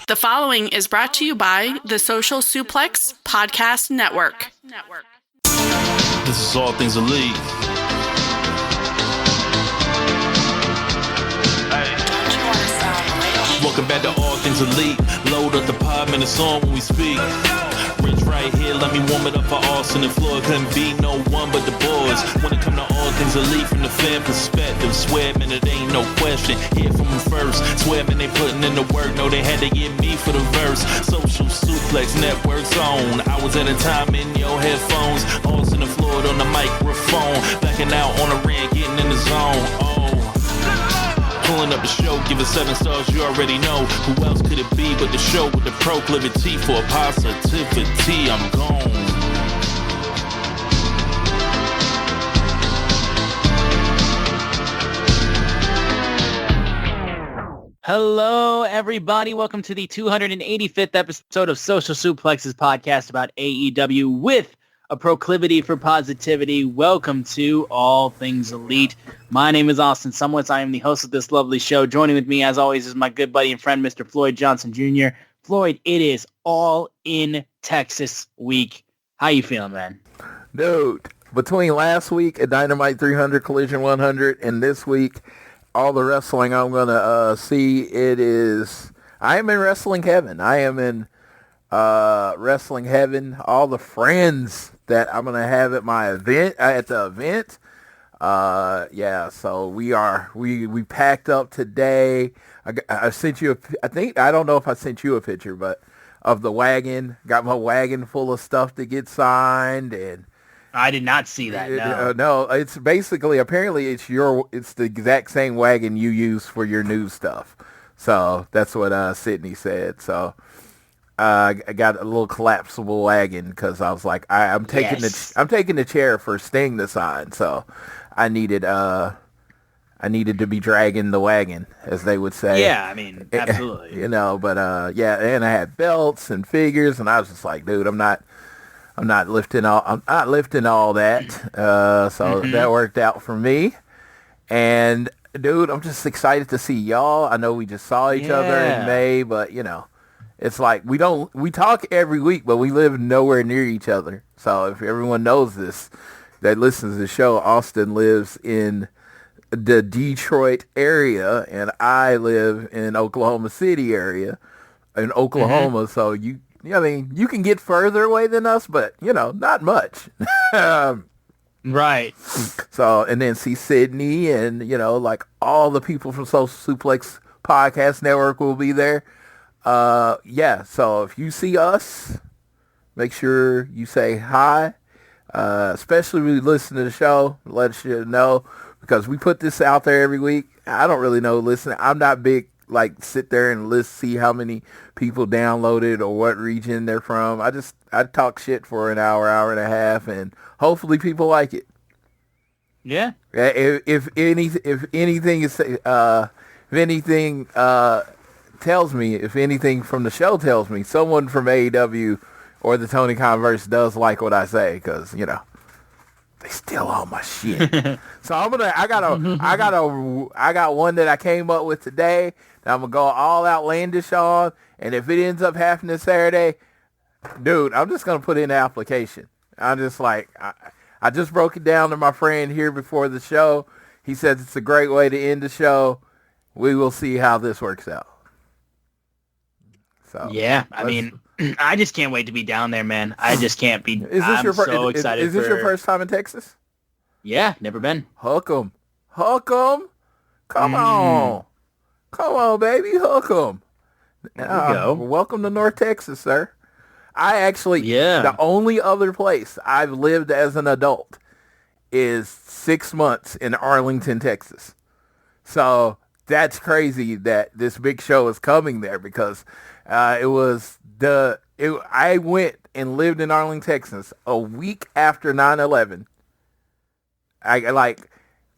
The following is brought to you by the Social Suplex Podcast Network. This is All Things Elite. Welcome back to All Things Elite. Load up the pod, man, it's on when we speak. Rich right here, let me warm it up for Austin and Floyd. Couldn't be no one but the boys. When it come to All Things Elite from the fan perspective, swear, man, it ain't no question. Hear from them first. Swear, man, they putting in the work. No, they had to get me for the verse. Social Suplex Network's on. I was at a time in your headphones. Austin and Floyd on the microphone. Backing out on the ring, getting in the zone. Pulling up the show, give it 7 stars, you already know. Who else could it be but the show with the proclivity for positivity? I'm gone. Hello, everybody. Welcome to the 285th episode of Social Suplex's podcast about AEW with a proclivity for positivity. Welcome to All Things Elite. My name is Austin Sumwitz. I am the host of this lovely show. Joining with me, as always, is my good buddy and friend, Mr. Floyd Johnson Jr. Floyd, it is All In Texas week. How you feeling, man? Dude, between last week at Dynamite 300, Collision 100, and this week, all the wrestling I'm going to see, I am in wrestling heaven. I am in wrestling heaven. All the friends that I'm gonna have at my event, so we packed up today. I sent you I don't know if I sent you a picture, but of the wagon. Got my wagon full of stuff to get signed, and I did not see that. No, no, it's basically, apparently it's the exact same wagon you use for your new stuff. So that's what Sydney said. So I got a little collapsible wagon because I was like, I'm taking the chair for Sting to sign, so I needed to be dragging the wagon, as they would say. Yeah, I mean, absolutely. And I had belts and figures, and I was just like, dude, I'm not lifting all that. So that worked out for me. And dude, I'm just excited to see y'all. I know we just saw each other in May, but it's like we talk every week, but we live nowhere near each other. So if everyone knows this, that listens to the show, Austin lives in the Detroit area, and I live in Oklahoma City area, in Oklahoma. So you can get further away than us, but not much. Right. So, and then see Sydney and like all the people from Social Suplex Podcast Network will be there. So if you see us, make sure you say hi, especially when you listen to the show, let us know, because we put this out there every week. I don't really know, I'm not big, like, sit there and see how many people downloaded or what region they're from. I talk shit for an hour and a half, and hopefully people like it. Yeah. If anything from the show tells me, someone from AEW or the Tony Converse does like what I say, because they steal all my shit. So I got one that I came up with today that I'm gonna go all outlandish on, and if it ends up happening Saturday, dude, I'm just gonna put in an application. I'm just like, I just broke it down to my friend here before the show. He says it's a great way to end the show. We will see how this works out. So yeah, I mean, I just can't wait to be down there, man. I just can't be. So excited. Is this your first time in Texas? Yeah, never been. Hook 'em. Come on, baby, hook 'em. There we go. Welcome to North Texas, sir. The only other place I've lived as an adult is 6 months in Arlington, Texas. So that's crazy that this big show is coming there, because I went and lived in Arlington, Texas a week after 9/11. I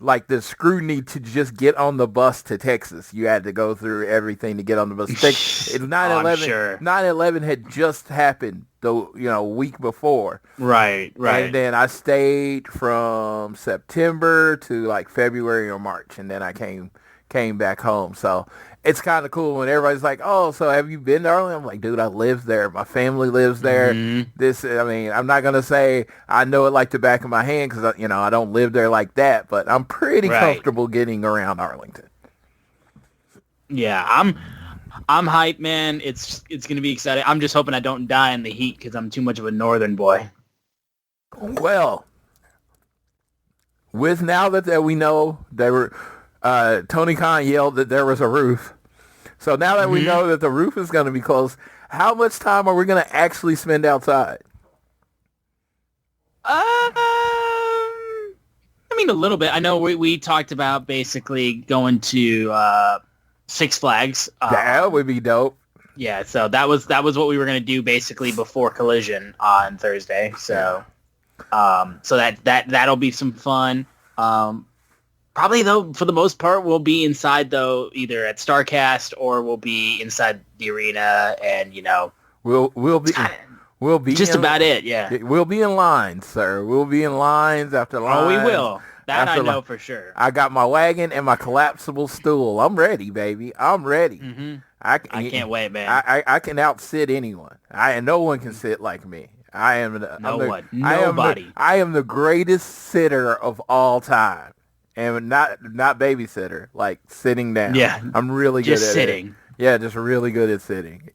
like the scrutiny to just get on the bus to Texas. You had to go through everything to get on the bus. 9/11 had just happened the week before. Right. And then I stayed from September to like February or March, and then I came back home. So, it's kind of cool when everybody's like, oh, so have you been to Arlington? I'm like, dude, I live there. My family lives there. I'm not going to say I know it like the back of my hand because, I don't live there like that, but I'm pretty comfortable getting around Arlington. Yeah, I'm hyped, man. It's going to be exciting. I'm just hoping I don't die in the heat because I'm too much of a northern boy. Well, with now that we know they were... Tony Khan yelled that there was a roof. So now that we know that the roof is going to be closed, how much time are we going to actually spend outside? I mean, a little bit. I know we talked about basically going to Six Flags. That would be dope. Yeah, so that was what we were going to do basically before Collision on Thursday. So, so that'll be some fun. Probably, though, for the most part, we'll be inside, though, either at StarCast or we'll be inside the arena, and, we'll be just about it, yeah. We'll be in lines, sir. We'll be in lines after lines. Oh, we will. That I know for sure. I got my wagon and my collapsible stool. I'm ready, baby. I'm ready. Mm-hmm. I can't wait, man. I can outsit anyone. And no one can sit like me. Nobody. I am the greatest sitter of all time. And not babysitter, like sitting down. Yeah. I'm really good at sitting. it. Yeah, just really good at sitting,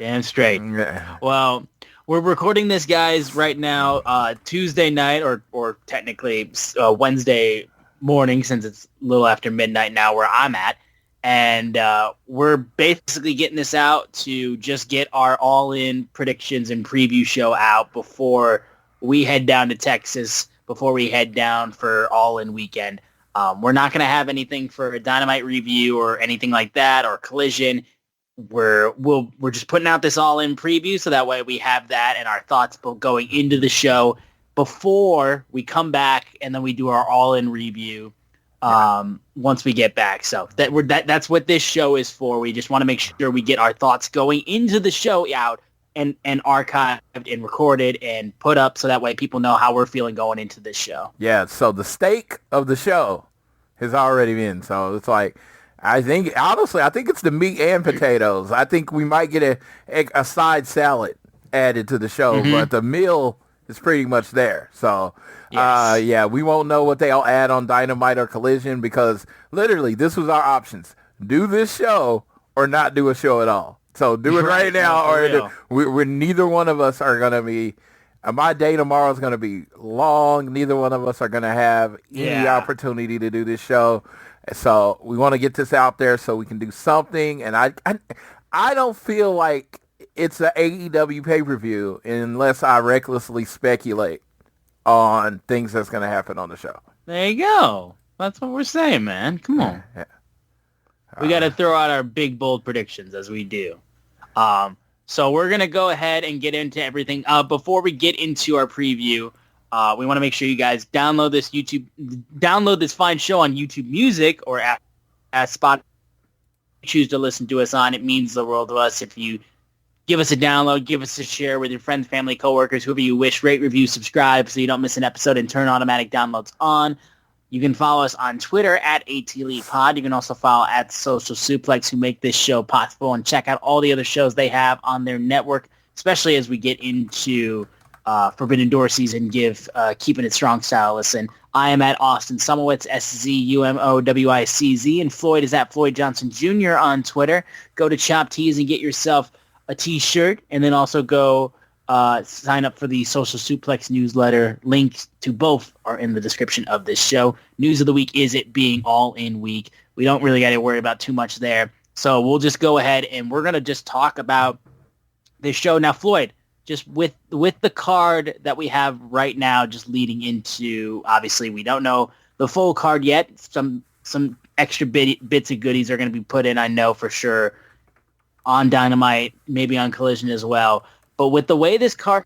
Damn straight. Yeah. Well, we're recording this, guys, right now, Tuesday night, or technically Wednesday morning, since it's a little after midnight now where I'm at. And we're basically getting this out to just get our all-in predictions and preview show out before we head down to Texas, before we head down for All In weekend. We're not going to have anything for a Dynamite review or anything like that, or Collision. We're just putting out this All In preview, so that way we have that and our thoughts going into the show before we come back, and then we do our All In review once we get back. So that's what this show is for. We just want to make sure we get our thoughts going into the show out and archived and recorded and put up, so that way people know how we're feeling going into this show. Yeah, so the steak of the show has already been. So it's like, honestly, I think it's the meat and potatoes. I think we might get a side salad added to the show, but the meal is pretty much there. So, yes. We won't know what they'll add on Dynamite or Collision, because literally this was our options. Do this show or not do a show at all. So do it right now, or we're neither one of us are going to be, my day tomorrow is going to be long. Neither one of us are going to have any opportunity to do this show. So we want to get this out there so we can do something. And I don't feel like it's an AEW pay-per-view unless I recklessly speculate on things that's going to happen on the show. There you go. That's what we're saying, man. Come on. Yeah. We got to throw out our big, bold predictions, as we do. So we're going to go ahead and get into everything. Before we get into our preview, we want to make sure you guys download this fine show on YouTube Music or at Spotify. Choose to listen to us on. It means the world to us if you give us a download, give us a share with your friends, family, coworkers, whoever you wish. Rate, review, subscribe so you don't miss an episode, and turn automatic downloads on. You can follow us on Twitter at ATLeadPod. You can also follow at Social Suplex, who make this show possible, and check out all the other shows they have on their network, especially as we get into Forbidden Door season. Give Keeping It Strong style a listen. I am at Austin Sumowitz, SZUMOWICZ, and Floyd is at Floyd Johnson Jr. on Twitter. Go to Chop Tees and get yourself a t-shirt, and then also go sign up for the Social Suplex newsletter. Links to both are in the description of this show. News of the week is it being All In week. We don't really got to worry about too much there. So we'll just go ahead and we're going to just talk about this show. Now, Floyd, just with the card that we have right now, just leading into, obviously, we don't know the full card yet. Some extra bits of goodies are going to be put in, I know for sure, on Dynamite, maybe on Collision as well. But with the way this card,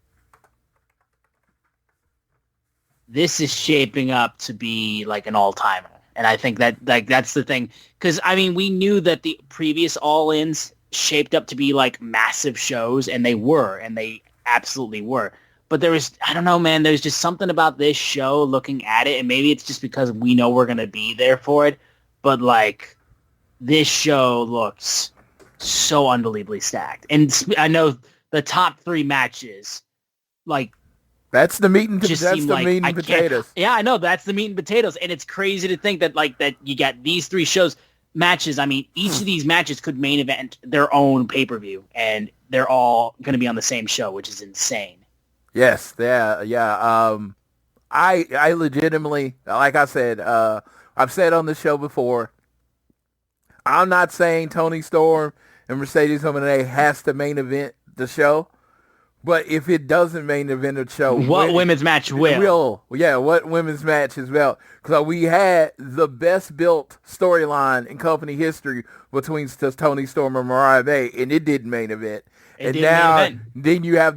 this is shaping up to be like an all-timer. And I think that that's the thing. Because, I mean, we knew that the previous All-Ins shaped up to be like massive shows, and they absolutely were. But there was, I don't know, man, there's just something about this show looking at it, and maybe it's just because we know we're going to be there for it. But, like, this show looks so unbelievably stacked. And I know the top 3 matches, like, that's the meat and just seem like meat and potatoes. Yeah, I know, that's the meat and potatoes. And it's crazy to think that that you got these 3 matches. I mean, each of these matches could main event their own pay-per-view, and they're all going to be on the same show, which is insane. Yes, yeah. I legitimately, like I said, I've said on the show before, I'm not saying Tony Storm and Mercedes Moné has to main event the show, but if it doesn't main event the show, what women's match will? What women's match is well? Because we had the best built storyline in company history between Tony Storm and Mariah May, and it didn't main event. And now, then you have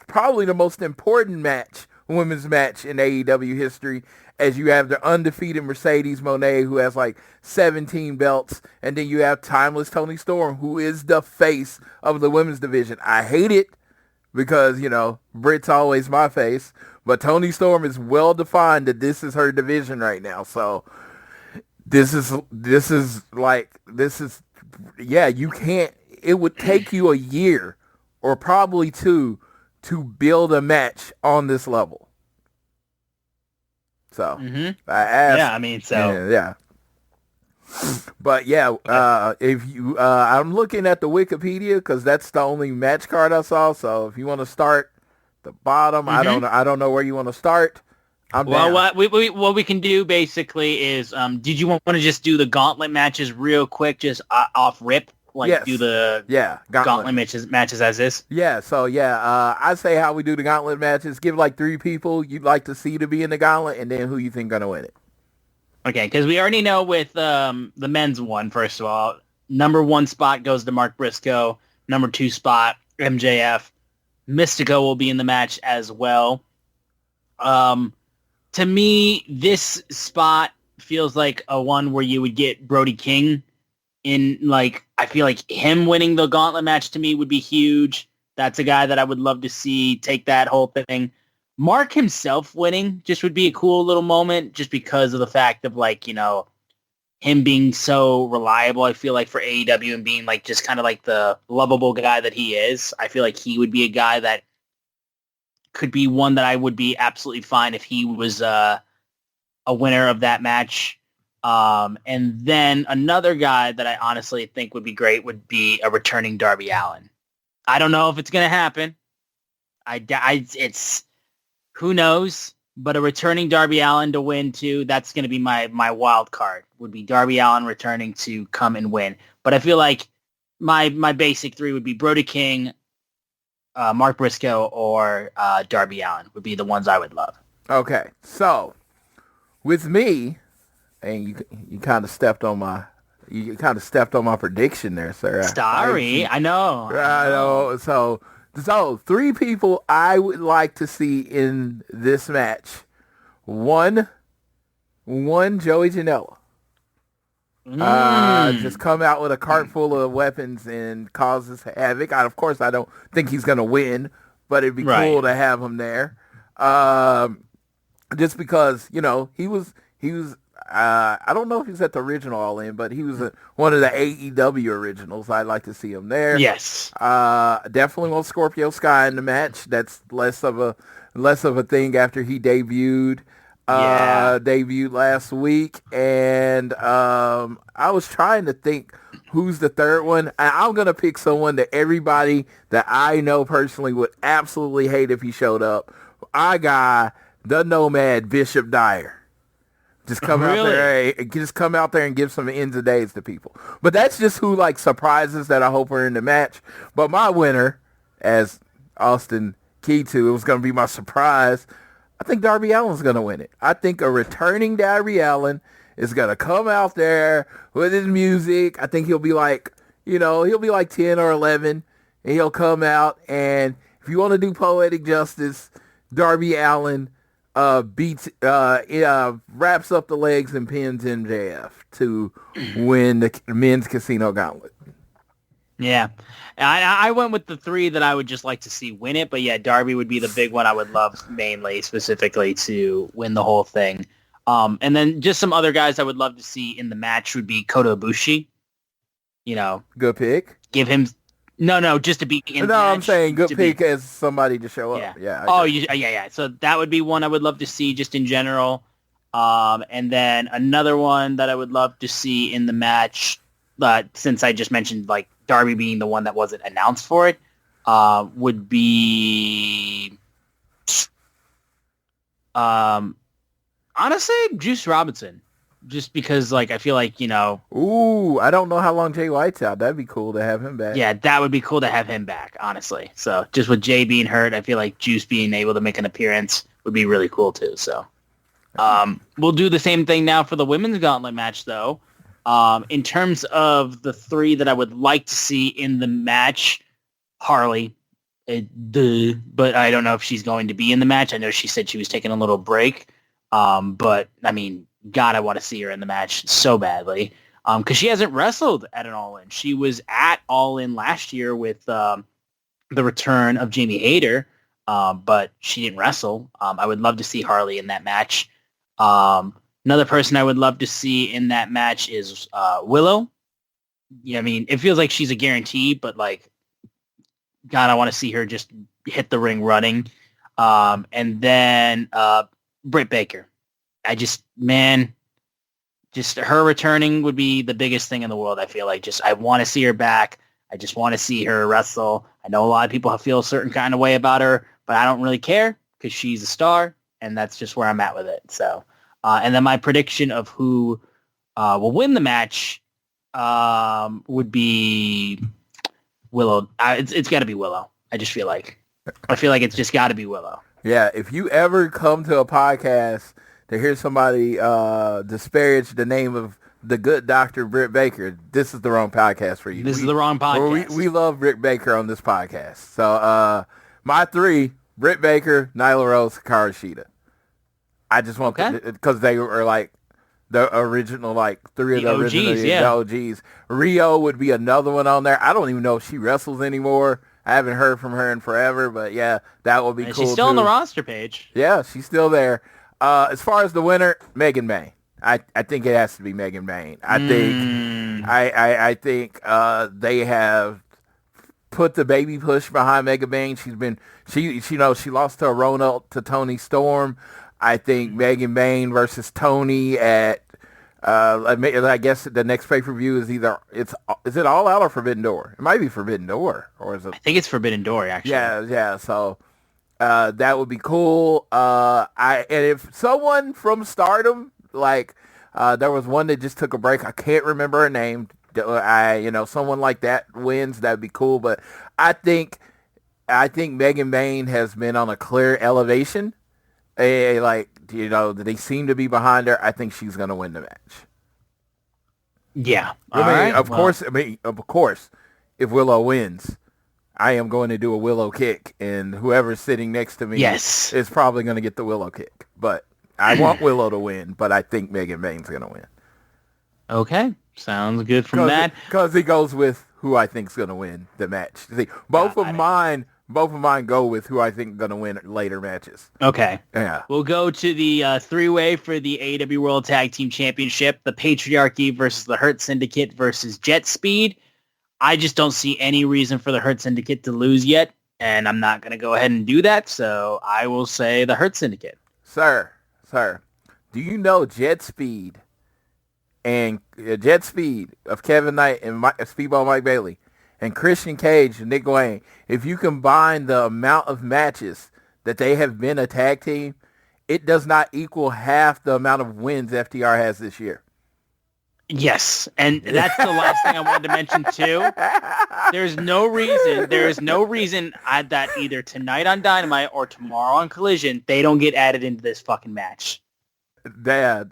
probably the most important women's match in AEW history, as you have the undefeated Mercedes Moné, who has like 17 belts, and then you have timeless Tony Storm, who is the face of the women's division. I hate it because, Britt's always my face, but Tony Storm is well defined that this is her division right now. So you can't, it would take you a year or probably 2 to build a match on this level. So yeah. But if you, I'm looking at the Wikipedia because that's the only match card I saw. So if you want to start the bottom, I don't know where you want to start. What we can do basically is, did you want to just do the gauntlet matches real quick, just off rip? Do the gauntlet matches as is? Yeah, so I say how we do the gauntlet matches. Give like 3 people you'd like to see to be in the gauntlet, and then who you think gonna win it. Okay, because we already know with the men's one, first of all, number 1 spot goes to Mark Briscoe. Number 2 spot, MJF. Mystico will be in the match as well. To me, this spot feels like a one where you would get Brody King in, I feel like him winning the gauntlet match to me would be huge. That's a guy that I would love to see take that whole thing. Mark himself winning just would be a cool little moment just because of the fact of, him being so reliable, I feel like, for AEW, and being, just kind of the lovable guy that he is. I feel like he would be a guy that could be one that I would be absolutely fine if he was a winner of that match. And then another guy that I honestly think would be great would be a returning Darby Allin. I don't know if it's going to happen. It's who knows, but a returning Darby Allin to win too. That's going to be my wild card, would be Darby Allin returning to come and win. But I feel like my basic 3 would be Brody King, Mark Briscoe, or Darby Allin would be the ones I would love. Okay. So with me, and you kind of stepped on my prediction there, sir. Sorry, I know. I know. So 3 people I would like to see in this match. One, Joey Janela. Just come out with a cart full of weapons and causes havoc. Of course, I don't think he's going to win, but it'd be cool to have him there. Just because, he was. I don't know if he's at the original All In, but he was one of the AEW originals. I'd like to see him there. Yes. Definitely want Scorpio Sky in the match. That's less of a thing after he debuted. Debuted last week, and I was trying to think who's the third one. I'm gonna pick someone that everybody that I know personally would absolutely hate if he showed up. I got the Nomad Bishop Dyer. Just come out there and give some ends of days to people. But that's just who surprises that I hope are in the match. But my winner, as Austin keyed to, it was going to be my surprise. I think Darby Allin's going to win it. I think a returning Darby Allin is going to come out there with his music. I think he'll be he'll be 10 or 11, and he'll come out. And if you want to do poetic justice, Darby Allin wraps up the legs and pins MJF to win the men's casino gauntlet. Yeah. I went with the 3 that I would just like to see win it, but yeah, Darby would be the big one I would love specifically to win the whole thing. And then just some other guys I would love to see in the match would be Kota Ibushi. Good pick. give him. No, just to be in. No, I'm match, saying good to pick be, as somebody to show yeah. up. Yeah. Yeah. So that would be one I would love to see just in general. And then another one that I would love to see in the match, since I just mentioned like Darby being the one that wasn't announced for it, would be honestly Juice Robinson. Just because, like, I feel like, Ooh, I don't know how long Jay White's out. That'd be cool to have him back. yeah, that would be cool to have him back, honestly. So just with Jay being hurt, I feel like Juice being able to make an appearance would be really cool too. So we'll do the same thing now for the women's gauntlet match, though. In terms of the three that I would like to see in the match, Harley, but I don't know if she's going to be in the match. I know she said she was taking a little break, but I mean, God, I want to see her in the match so badly because she hasn't wrestled at an All In. She was at All In last year with the return of Jamie Hayter, but she didn't wrestle. I would love to see Harley in that match. Another person I would love to see in that match is Willow. Yeah, I mean, it feels like she's a guarantee, but like, God, I want to see her just hit the ring running. And then Britt Baker. Just her returning would be the biggest thing in the world. I feel like I want to see her back. I just want to see her wrestle. I know a lot of people feel a certain kind of way about her, but I don't really care because she's a star, and that's just where I'm at with it. So, and then my prediction of who will win the match would be Willow. It's got to be Willow. I feel like it's just got to be Willow. Yeah, if you ever come to a podcast to hear somebody disparage the name of the good Dr. Britt Baker, this is the wrong podcast for you. This is the wrong podcast. We love Britt Baker on this podcast. So my three, Britt Baker, Nyla Rose, Hikaru Shida. I just want because they were like the original, like three of the original OGs. Rio would be another one on there. I don't even know if she wrestles anymore. I haven't heard from her in forever, but yeah, that would be cool. She's still on the roster page. Yeah, she's still there. As far as the winner, Megan Bain. I think it has to be Megan Bain. I think they have put the baby push behind Megan Bain. She lost to Rona to Toni Storm. I think Megan Bain versus Toni at I guess the next pay-per-view is is it All Out or Forbidden Door? It might be Forbidden Door, or is it? I think it's Forbidden Door, actually. Yeah. So that would be cool. And if someone from Stardom, like there was one that just took a break, I can't remember her name. Someone like that wins, that'd be cool. But I think Megan Bain has been on a clear elevation. They seem to be behind her. I think she's going to win the match. Yeah. Of course, if Willow wins, I am going to do a Willow kick, and whoever's sitting next to me is probably going to get the Willow kick. But I want Willow to win, but I think Megan Bain's going to win. Okay. Sounds good from that. Because he goes with who I think's going to win the match. See, both of mine go with who I think is going to win later matches. Okay. Yeah. We'll go to the three-way for the AEW World Tag Team Championship, the Patriarchy versus the Hurt Syndicate versus Jet Speed. I just don't see any reason for the Hurt Syndicate to lose yet, and I'm not going to go ahead and do that, so I will say the Hurt Syndicate. Sir, do you know Jet Speed and Jet Speed of Kevin Knight and Speedball Mike Bailey and Christian Cage and Nick Wayne, if you combine the amount of matches that they have been a tag team, it does not equal half the amount of wins FTR has this year. Yes, and that's the last thing I wanted to mention too. There's no reason that either tonight on Dynamite or tomorrow on Collision, they don't get added into this fucking match. Yeah.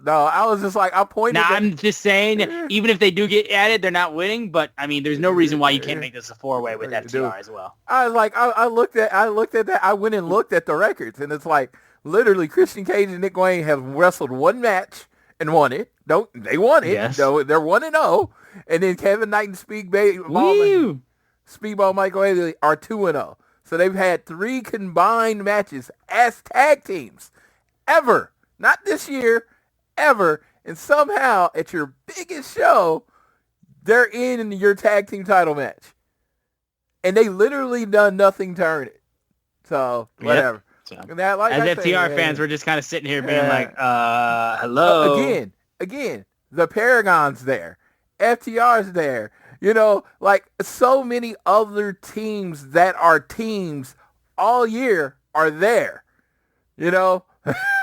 No, I was just like, I pointed. Now, I'm just saying, even if they do get added, they're not winning. But I mean, there's no reason why you can't make this a four-way with FTR as well. I was like, I looked at that. I went and looked at the records, and it's like literally Christian Cage and Nick Wayne have wrestled one match and won it. They won it. Yes. So they're 1-0, and then Kevin Knight and Speedball Mike Bailey are 2-0. So they've had 3 combined matches as tag teams ever. Not this year, ever. And somehow, at your biggest show, they're in your tag team title match. And they literally done nothing to earn it. So, whatever. Yep. So, now, like as FTR fans, we're just kind of sitting here being like, hello. Again, the Paragon's there. FTR's there. You know, like so many other teams that are teams all year are there. You know?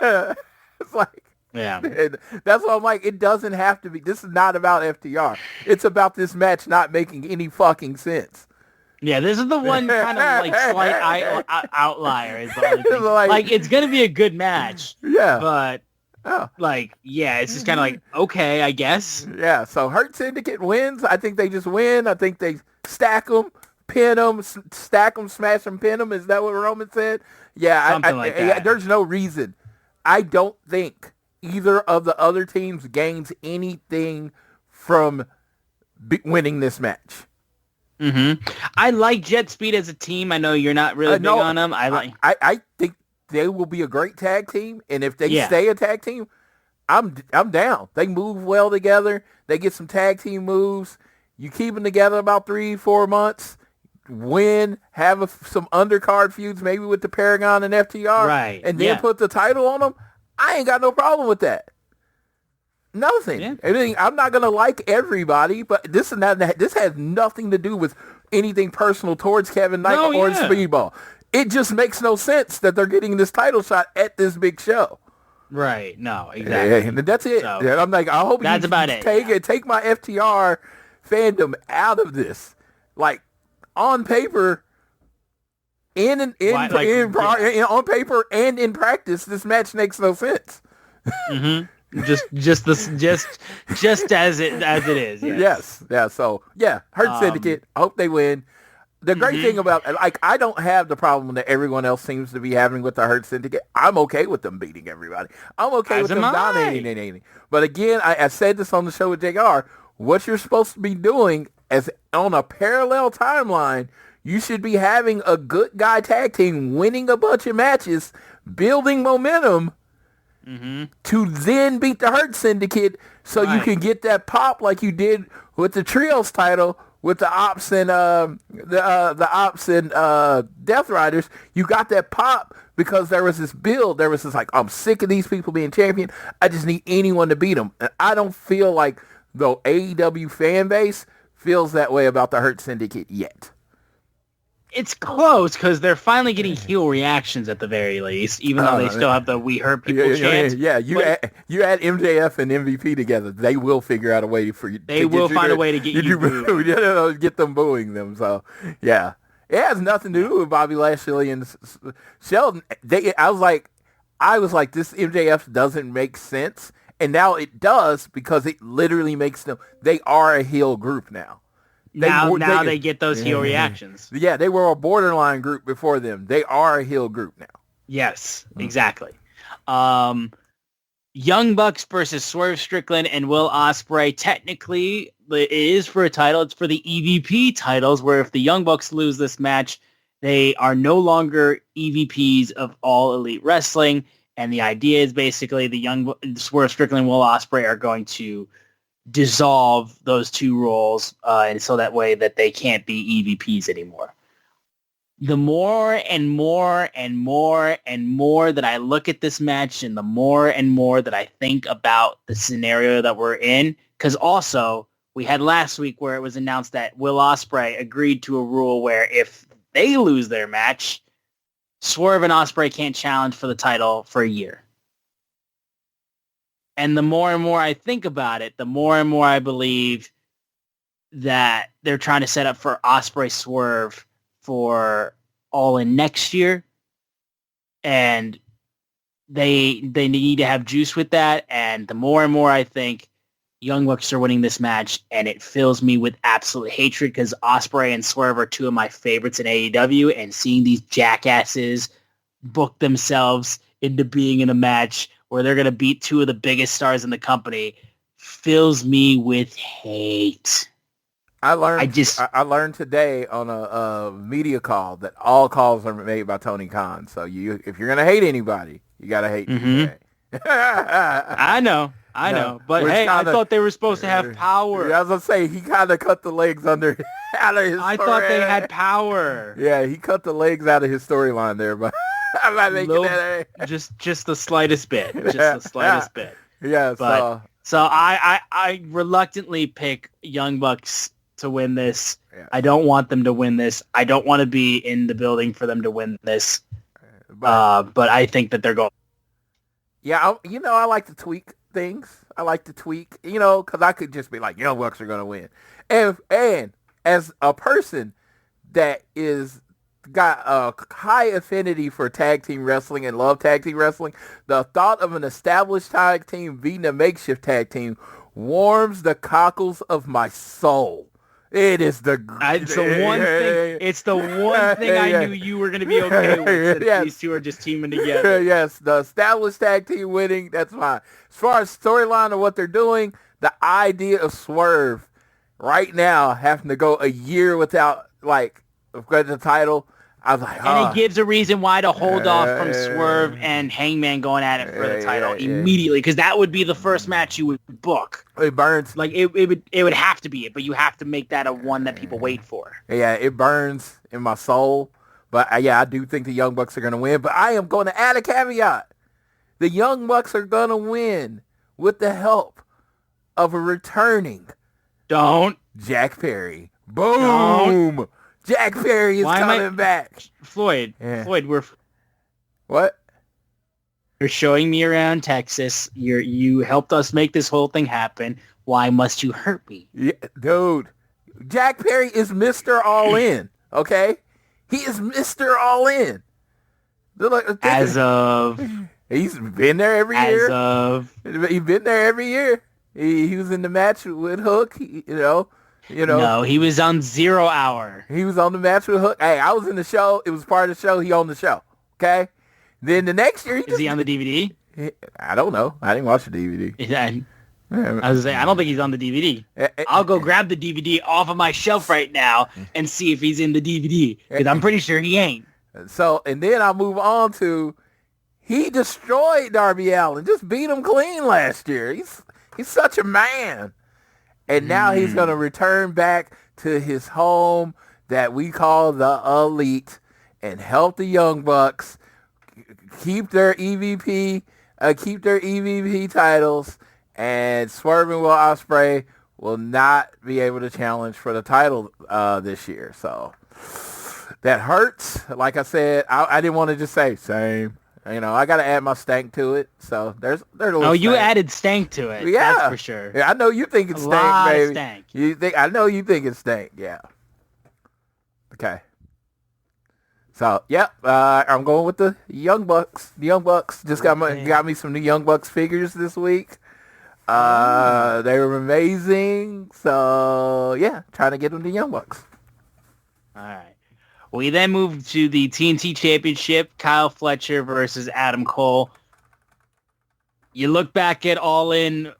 It's like, yeah. That's why I'm like, it doesn't have to be. This is not about FTR. It's about this match not making any fucking sense. Yeah, this is the one kind of like slight outlier. Is like it's gonna be a good match. Yeah, but it's just kind of like, okay, I guess. Yeah. So Hurt Syndicate wins. I think they just win. I think they stack them, pin them, stack them, smash them, pin them. Is that what Roman said? Yeah, something like that. Yeah, there's no reason. I don't think either of the other teams gains anything from winning this match. Mm-hmm. I like Jet Speed as a team. I know you're not really big on them. I think they will be a great tag team, and if they stay a tag team, I'm down. They move well together. They get some tag team moves. You keep them together about 3-4 months. Win, have some undercard feuds, maybe with the Paragon and FTR, right? And then put the title on them. I ain't got no problem with that. Nothing. Yeah. I'm not gonna like everybody, but this has nothing to do with anything personal towards Kevin Knight or Speedball. It just makes no sense that they're getting this title shot at this big show. Right. No, exactly. And that's it. So, I'm like, I hope that's about it. Take my FTR fandom out of this. Like on paper, on paper and in practice, this match makes no sense. Mm-hmm. just as it is. Yes. Yeah. So Hurt Syndicate. I hope they win. The great thing about I don't have the problem that everyone else seems to be having with the Hurt Syndicate. I'm okay with them beating everybody. I'm okay with them dominating. But again, I said this on the show with JR. What you're supposed to be doing as on a parallel timeline, you should be having a good guy tag team winning a bunch of matches, building momentum. Mm-hmm. To then beat the Hurt Syndicate so you can get that pop like you did with the Trios title with the Ops and the Ops and Death Riders. You got that pop because there was this build. There was this like, I'm sick of these people being champion. I just need anyone to beat them. And I don't feel like the AEW fan base feels that way about the Hurt Syndicate yet. It's close because they're finally getting heel reactions at the very least, even though they still have the "we hurt people" chant. Yeah, you add MJF and MVP together, they will figure out a way for you. They will find a way to get you booed. Get them booing them. So yeah, it has nothing to do with Bobby Lashley and Sheldon. I was like, this MJF doesn't make sense, and now it does because it literally makes them. They are a heel group now. They get those heel reactions. Yeah, they were a borderline group before them. They are a heel group now. Yes, exactly. Young Bucks versus Swerve Strickland and Will Ospreay. Technically, it is for a title. It's for the EVP titles, where if the Young Bucks lose this match, they are no longer EVPs of All Elite Wrestling. And the idea is basically the Swerve Strickland and Will Ospreay are going to dissolve those two roles, and so that way that they can't be EVPs anymore. The more and more and more and more that I look at this match, and the more and more that I think about the scenario that we're in, because also we had last week where it was announced that Will Ospreay agreed to a rule where if they lose their match, Swerve and Ospreay can't challenge for the title for a year. And the more and more I think about it, the more and more I believe that they're trying to set up for Ospreay Swerve for All In next year. And they need to have juice with that. And the more and more I think Young Bucks are winning this match, and it fills me with absolute hatred because Ospreay and Swerve are two of my favorites in AEW, and seeing these jackasses book themselves into being in a match where they're going to beat two of the biggest stars in the company fills me with hate. I learned today on a media call that all calls are made by Tony Khan. So if you're going to hate anybody, you got to hate me today. I know. I know. But hey, I thought they were supposed to have power. Yeah, I was going to say, he kind of cut the legs out of his I thought they had power. Yeah, he cut the legs out of his storyline there, but I'm not making that. Just the slightest bit. Just the slightest bit. Yeah, so I reluctantly pick Young Bucks to win this. Yeah. I don't want them to win this. I don't want to be in the building for them to win this. But I think that they're going. Yeah, I like to tweak things. I like to tweak, because I could just be like, Young Bucks are going to win. And as a person that got a high affinity for tag team wrestling and love tag team wrestling, the thought of an established tag team beating a makeshift tag team warms the cockles of my soul. It is it's the one thing I knew you were going to be okay with. Yes. These two are just teaming together. Yes, the established tag team winning, that's fine. As far as storyline of what they're doing, the idea of Swerve right now having to go a year without the title, I was like, and it gives a reason why to hold off from Swerve and Hangman going at it for the title immediately, because that would be the first match you would book. It burns. It would have to be it, but you have to make that a one that people wait for. Yeah, it burns in my soul. But I do think the Young Bucks are going to win. But I am going to add a caveat. The Young Bucks are going to win with the help of a returning Jack Perry. Boom! Don't. Jack Perry is coming back. Floyd, What? You're showing me around Texas. You helped us make this whole thing happen. Why must you hurt me? Yeah, dude, Jack Perry is Mr. All In, okay? He is Mr. All In. He's been there every year. He's been there every year. He was in the match with Hook, No, he was on 0 Hour. He was on the match with Hook. Hey, I was in the show. It was part of the show. He owned the show. Okay? Then the next year... Is he on the DVD? I don't know. I didn't watch the DVD. I was saying, I don't think he's on the DVD. I'll go grab the DVD off of my shelf right now and see if he's in the DVD, because I'm pretty sure he ain't. So, and then I'll move on to... He destroyed Darby Allin. Just beat him clean last year. He's such a man. And now he's going to return back to his home that we call the Elite and help the Young Bucks keep their EVP titles, and Swerve and Will Ospreay will not be able to challenge for the title this year. So that hurts. Like I said, I didn't want to just say same. I got to add my stank to it. So there's a little stank. You added stank to it. Yeah. That's for sure. Yeah, I know you think it's stank, baby. Stank. I know you think it's stank. Yeah. Okay. So, I'm going with the Young Bucks. The Young Bucks just got me some new Young Bucks figures this week. They were amazing. So, trying to get them the Young Bucks. All right. We then move to the TNT Championship, Kyle Fletcher versus Adam Cole. You look back at All In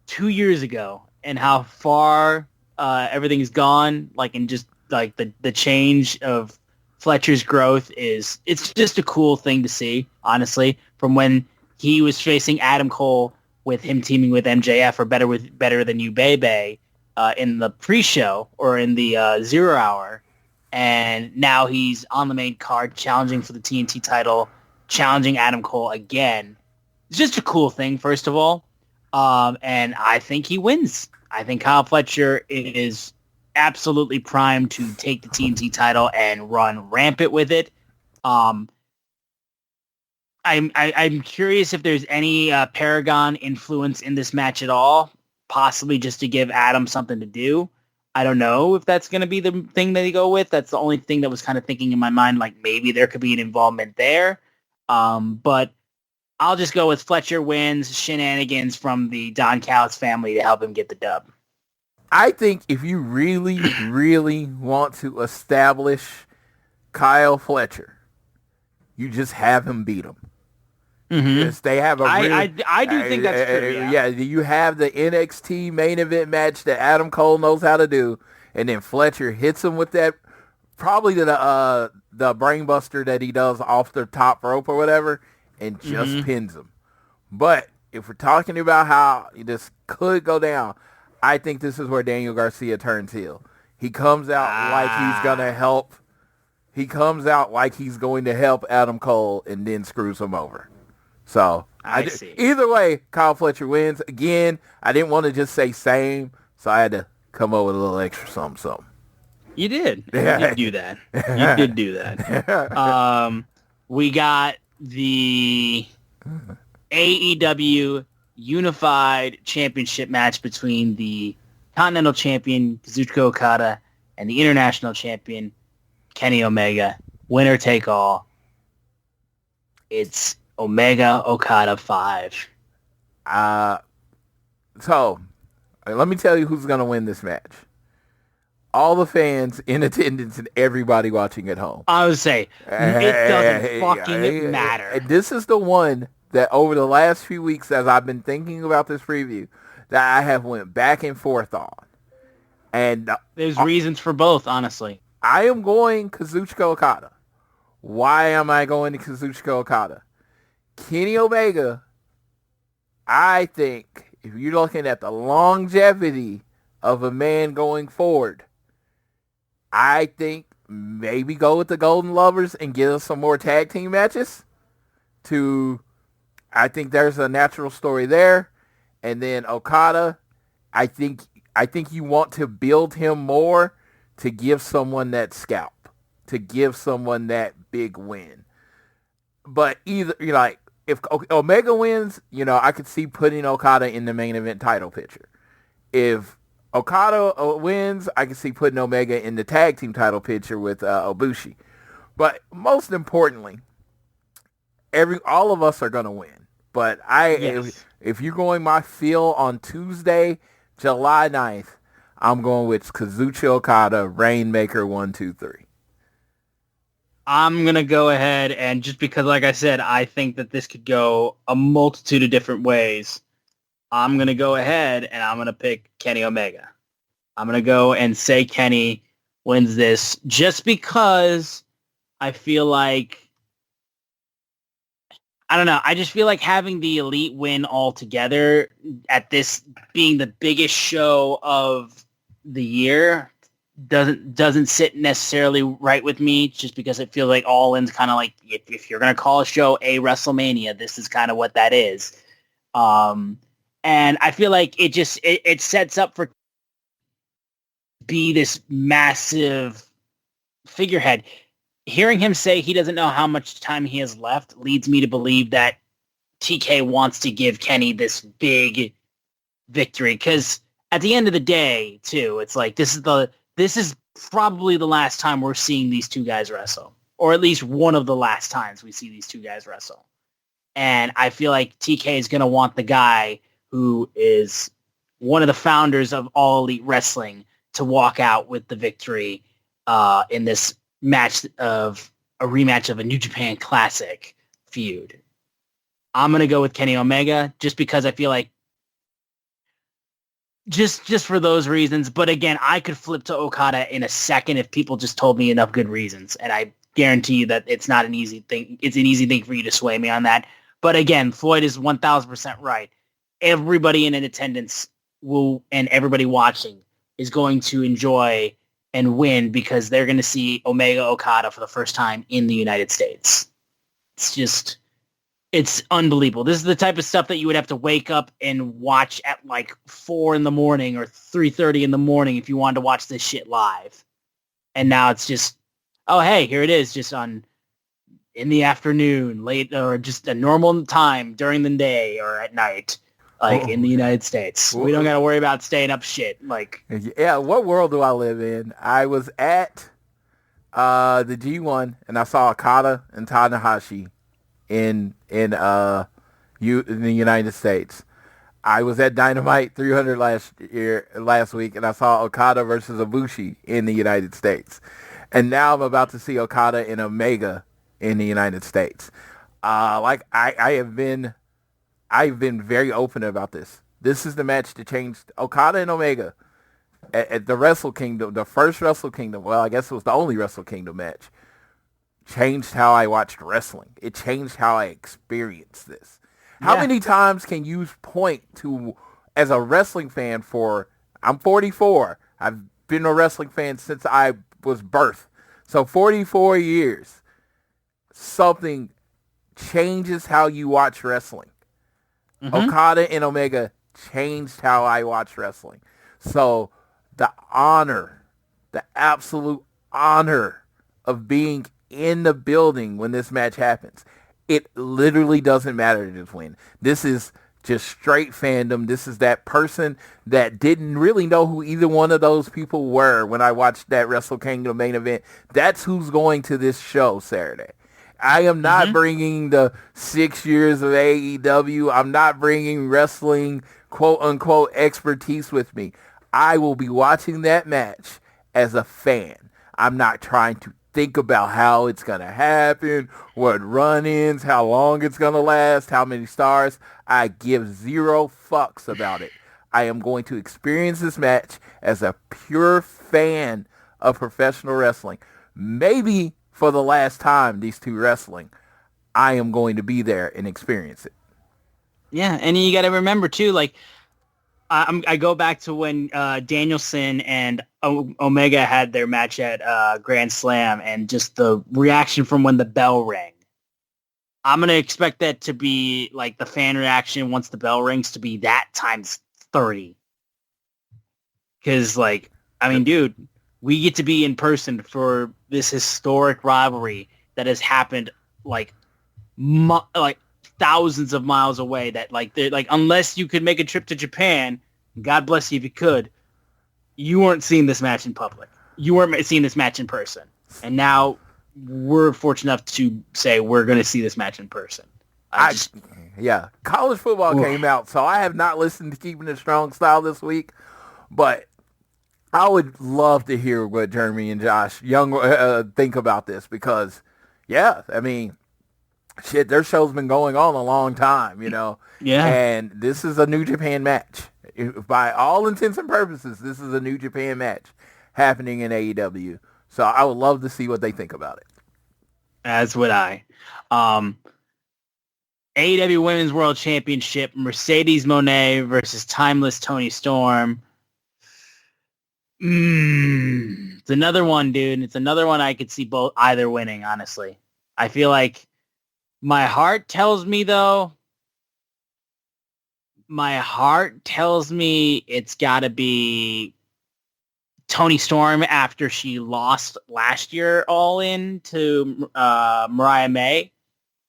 2 years ago and how far everything's gone, the change of Fletcher's growth it's just a cool thing to see, honestly, from when he was facing Adam Cole with him teaming with MJF or Better Than You Bebe in the pre-show or in the 0 Hour. And now he's on the main card challenging for the TNT title, challenging Adam Cole again. It's just a cool thing, first of all. And I think he wins. I think Kyle Fletcher is absolutely primed to take the TNT title and run rampant with it. I'm curious if there's any Paragon influence in this match at all, possibly just to give Adam something to do. I don't know if that's going to be the thing that they go with. That's the only thing that was kind of thinking in my mind, like maybe there could be an involvement there. But I'll just go with Fletcher wins, shenanigans from the Don Callis family to help him get the dub. I think if you really, really want to establish Kyle Fletcher, you just have him beat him. Mm-hmm. They have I do think that's true. Yeah, you have the NXT main event match that Adam Cole knows how to do, and then Fletcher hits him with that, probably the brainbuster that he does off the top rope or whatever, and just pins him. But if we're talking about how this could go down, I think this is where Daniel Garcia turns heel. He comes out like he's going to help. He comes out like he's going to help Adam Cole and then screws him over. So I see. Either way, Kyle Fletcher wins. Again, I didn't want to just say same, so I had to come up with a little extra something. You did. You did do that. You did do that. We got the AEW Unified Championship match between the Continental Champion Kazuchika Okada and the International Champion Kenny Omega. Winner take all. It's Omega Okada 5. So, let me tell you who's going to win this match. All the fans in attendance and everybody watching at home. I would say, it doesn't fucking matter. This is the one that over the last few weeks, as I've been thinking about this preview, that I have went back and forth on. And there's reasons for both, honestly. I am going Kazuchika Okada. Why am I going to Kazuchika Okada? Kenny Omega, I think, if you're looking at the longevity of a man going forward, I think maybe go with the Golden Lovers and get us some more tag team matches. I think there's a natural story there. And then Okada, I think you want to build him more to give someone that scalp, to give someone that big win. But either, if Omega wins, I could see putting Okada in the main event title picture. If Okada wins, I can see putting Omega in the tag team title picture with Ibushi. But most importantly, all of us are going to win. But if you're going my feel on Tuesday, July 9th, I'm going with Kazuchika Okada, Rainmaker 1, 2, 3. I'm going to go ahead and just because, like I said, I think that this could go a multitude of different ways. I'm going to go ahead and I'm going to pick Kenny Omega. I'm going to go and say Kenny wins this just because I feel like, I don't know. I just feel like having the Elite win all together at this being the biggest show of the year doesn't sit necessarily right with me just because it feels like All In's kind of like, if you're going to call a show a WrestleMania, this is kind of what that is. And I feel like it sets up for be this massive figurehead. Hearing him say he doesn't know how much time he has left leads me to believe that TK wants to give Kenny this big victory. Because at the end of the day, too, it's like this is probably the last time we're seeing these two guys wrestle, or at least one of the last times we see these two guys wrestle. And I feel like TK is going to want the guy who is one of the founders of All Elite Wrestling to walk out with the victory in this match of a rematch of a New Japan Classic feud. I'm going to go with Kenny Omega just because I feel like just for those reasons. But again, I could flip to Okada in a second if people just told me enough good reasons. And I guarantee you that it's not an easy thing. It's an easy thing for you to sway me on that. But again, Floyd is 1,000% right. Everybody in attendance and everybody watching is going to enjoy and win because they're going to see Omega Okada for the first time in the United States. It's unbelievable. This is the type of stuff that you would have to wake up and watch at like 4 a.m. or 3:30 a.m. if you wanted to watch this shit live. And now it's just, oh, hey, here it is just in the afternoon, late, or just a normal time during the day or at night. In the United States. We don't got to worry about staying up shit. Yeah, what world do I live in? I was at the G1, and I saw Okada and Tanahashi in the United States. I was at Dynamite 300 last week, and I saw Okada versus Ibushi in the United States. And now I'm about to see Okada and Omega in the United States. I've been very open about this. This is the match to change Okada and Omega at the Wrestle Kingdom, the first Wrestle Kingdom. Well, I guess it was the only Wrestle Kingdom match. Changed how I watched wrestling. It changed how I experienced this. How many times can you point to, as a wrestling fan I'm 44. I've been a wrestling fan since I was birthed. So 44 years, something changes how you watch wrestling. Okada and Omega changed how I watch wrestling. So the absolute honor of being in the building when this match happens, it literally doesn't matter to just win. This is just straight fandom. This is that person that didn't really know who either one of those people were when I watched that Wrestle Kingdom main event. That's who's going to this show Saturday. I am not bringing the 6 years of AEW. I'm not bringing wrestling, quote unquote, expertise with me. I will be watching that match as a fan. I'm not trying to think about how it's going to happen, what run-ins, how long it's going to last, how many stars. I give zero fucks about it. I am going to experience this match as a pure fan of professional wrestling. Maybe for the last time these two wrestling, I am going to be there and experience it. Yeah, and you got to remember too, like I go back to when Danielson and Omega had their match at Grand Slam, and just the reaction from when the bell rang. I'm gonna expect that to be like the fan reaction once the bell rings to be that times 30. Because like, I mean, dude, we get to be in person for this historic rivalry that has happened like thousands of miles away. That like, they're like, unless you could make a trip to Japan, God bless you if you could, you weren't seeing this match in public. You weren't seeing this match in person. And now we're fortunate enough to say we're going to see this match in person. College football came out, so I have not listened to Keeping It Strong Style this week, but I would love to hear what Jeremy and Josh Young think about this because, I mean, shit, their show's been going on a long time, you know? Yeah. And this is a New Japan match. By all intents and purposes, this is a New Japan match happening in AEW. So I would love to see what they think about it. As would I. AEW Women's World Championship, Mercedes Moné versus Timeless Toni Storm. It's another one, dude. It's another one I could see either winning, honestly. I feel like my heart tells me it's got to be Toni Storm after she lost last year All In to Mariah May.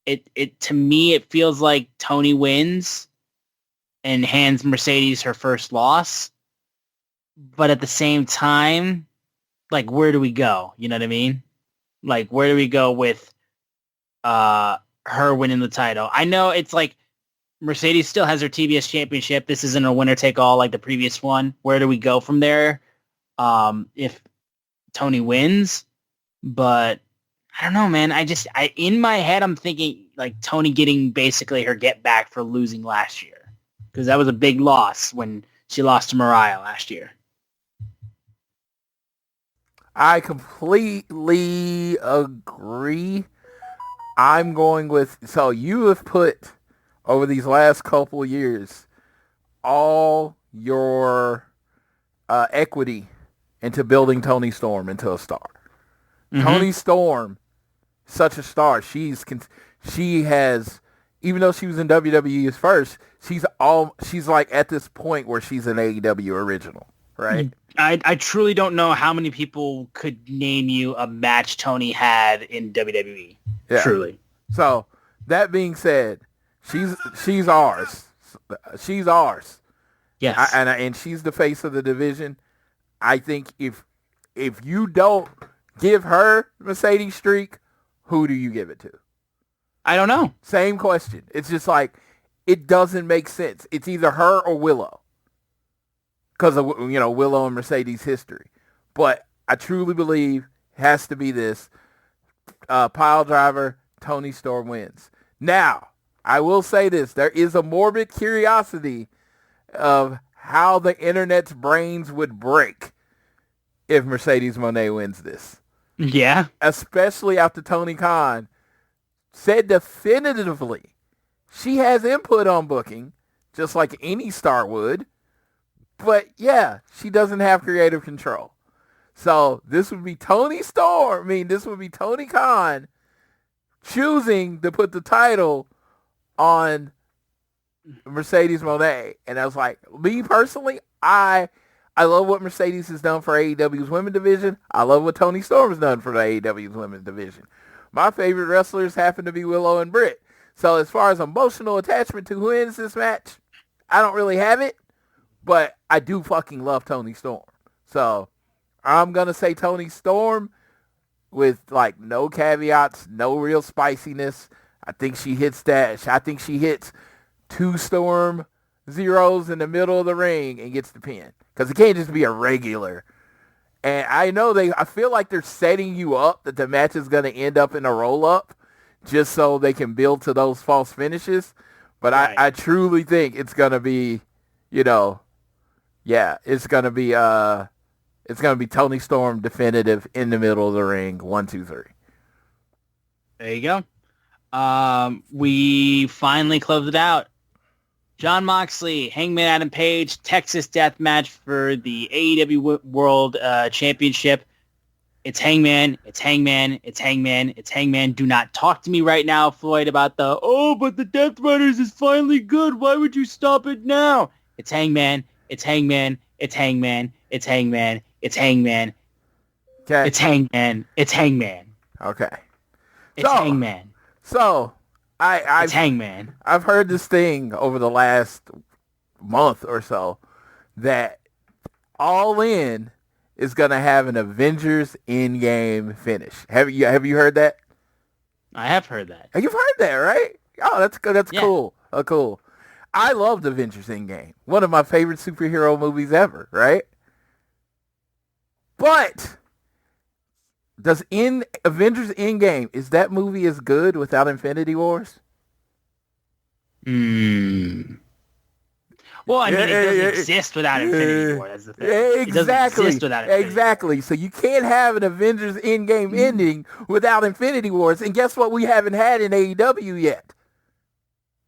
It to me, it feels like Toni wins and hands Mercedes her first loss. But at the same time, like, where do we go? You know what I mean? Like, where do we go with her winning the title? I know it's like Mercedes still has her TBS championship. This isn't a winner-take-all like the previous one. Where do we go from there if Toni wins? But I don't know, man. In my head, I'm thinking like Toni getting basically her get back for losing last year, because that was a big loss when she lost to Mariah last year. I completely agree. I'm going with, so you have put over these last couple of years all your equity into building Toni Storm into a star. Toni Storm, such a star. She has, even though she was in WWE at first, she's like at this point where she's an AEW original, right? I truly don't know how many people could name you a match Toni had in WWE. Yeah. Truly. So that being said, she's ours. She's ours. Yes. And she's the face of the division. I think if you don't give her Mercedes streak, who do you give it to? I don't know. Same question. It's just like, it doesn't make sense. It's either her or Willow, because of, Willow and Mercedes history. But I truly believe it has to be this pile driver. Toni Storm wins. Now, I will say this. There is a morbid curiosity of how the internet's brains would break if Mercedes Moné wins this. Yeah. Especially after Tony Khan said definitively She has input on booking, just like any star would. But yeah, she doesn't have creative control. So this would be Tony Storm. I mean, this would be Tony Khan choosing to put the title on Mercedes Moné. And I was like, me personally, I love what Mercedes has done for AEW's women's division. I love what Tony Storm has done for the AEW's women's division. My favorite wrestlers happen to be Willow and Britt. So as far as emotional attachment to who wins this match, I don't really have it. But I do fucking love Tony Storm. So I'm going to say Tony Storm with like no caveats, no real spiciness. I think she hits that. I think she hits 2 Storm zeros in the middle of the ring and gets the pin. Because it can't just be a regular. And I feel like they're setting you up that the match is going to end up in a roll-up just so they can build to those false finishes. But right. I truly think it's going to be, it's going to be Tony Storm definitive in the middle of the ring. 1, 2, 3. There you go. We finally closed it out. Jon Moxley, Hangman Adam Page, Texas Death Match for the AEW World Championship. It's Hangman. It's Hangman. It's Hangman. It's Hangman. Do not talk to me right now, Floyd, about but the Death Riders is finally good. Why would you stop it now? It's Hangman. It's Hangman. It's Hangman. It's Hangman. It's Hangman. Okay. It's Hangman. It's Hangman. Okay. It's Hangman. So it's Hangman. I've heard this thing over the last month or so that All In is going to have an Avengers Endgame finish. Have you heard that? I have heard that. You've heard that, right? Oh, that's good. That's cool. Oh, cool. I loved Avengers Endgame. One of my favorite superhero movies ever, right? But Avengers Endgame, is that movie as good without Infinity Wars? Well, I mean, it doesn't exist without Infinity War. That's the thing. Exactly. It doesn't exist without Infinity Exactly. So you can't have an Avengers Endgame ending without Infinity Wars. And guess what we haven't had in AEW yet?